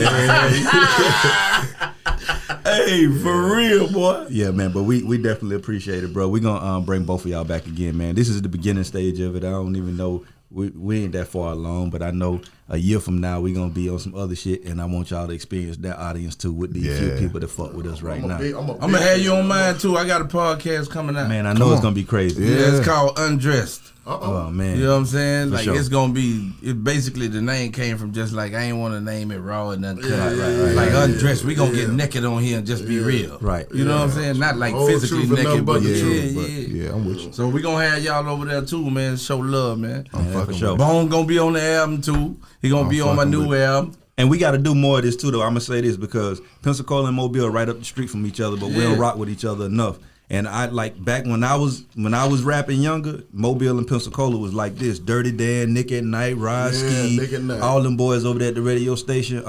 Hey, for real, boy. Yeah, man, but we definitely appreciate it, bro. We're going to bring both of y'all back again, man. This is the beginning stage of it. I don't even know. We ain't that far along, but I know a year from now we gonna be on some other shit, and I want y'all to experience that audience too with these few people that fuck with us right now. I'm gonna have you on mine too. I got a podcast coming out. Man, I know it's gonna be crazy. Yeah, it's called Undressed. Oh man, You know what I'm saying? For Like sure. it's gonna be. It basically the name came from just like I ain't want to name it raw and nothing. Right. Like Undressed, we gonna get naked on here and just be real. Right. You know what I'm saying? Not like Whole physically truth and naked, nothing but but the yeah. Yeah, I'm with you. So we gonna have y'all over there too, man. Show love, man. Yeah, for sure. Bone gonna be on the album too. He gonna be on my new album. And we got to do more of this too, though. I'm gonna say this because Pensacola and Mobile are right up the street from each other, but we don't rock with each other enough. And I like back when I was rapping younger, Mobile and Pensacola was like this: Dirty Dan, Nick at Night, Rod Ski, Nick at Night. all them boys over there at the radio station.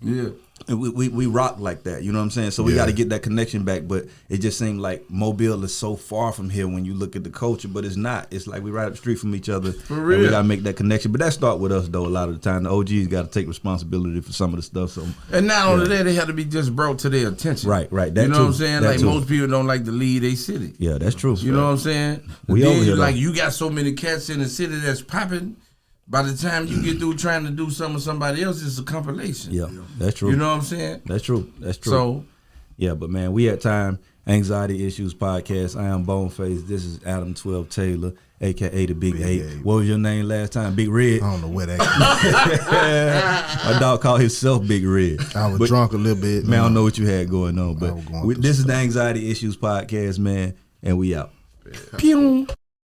Yeah. And we rock like that, you know what I'm saying? So we got to get that connection back, but it just seemed like Mobile is so far from here when you look at the culture, but it's not. It's like we right up the street from each other. For real. And we got to make that connection. But that start with us, though, a lot of the time. The OGs got to take responsibility for some of the stuff. So And not only that, they had to be just brought to their attention. Right. That you know too. what I'm saying? That Like too. most people don't like to lead their city. Yeah, that's true. You know what I'm saying? We Then over here, like though. you got so many cats in the city that's popping. By the time you get through trying to do something with somebody else, it's a compilation. Yeah, that's true. You know what I'm saying? That's true. So yeah, but man, we at time. Anxiety Issues Podcast. I am Boneface. This is Adam 12 Taylor, aka the Big Eight. What was your name last time? Big Red. I don't know where that My dog called himself Big Red. I was drunk a little bit. Man, I don't know what you had going on, but was going through this is the Anxiety Issues Podcast, man, and we out. Pew.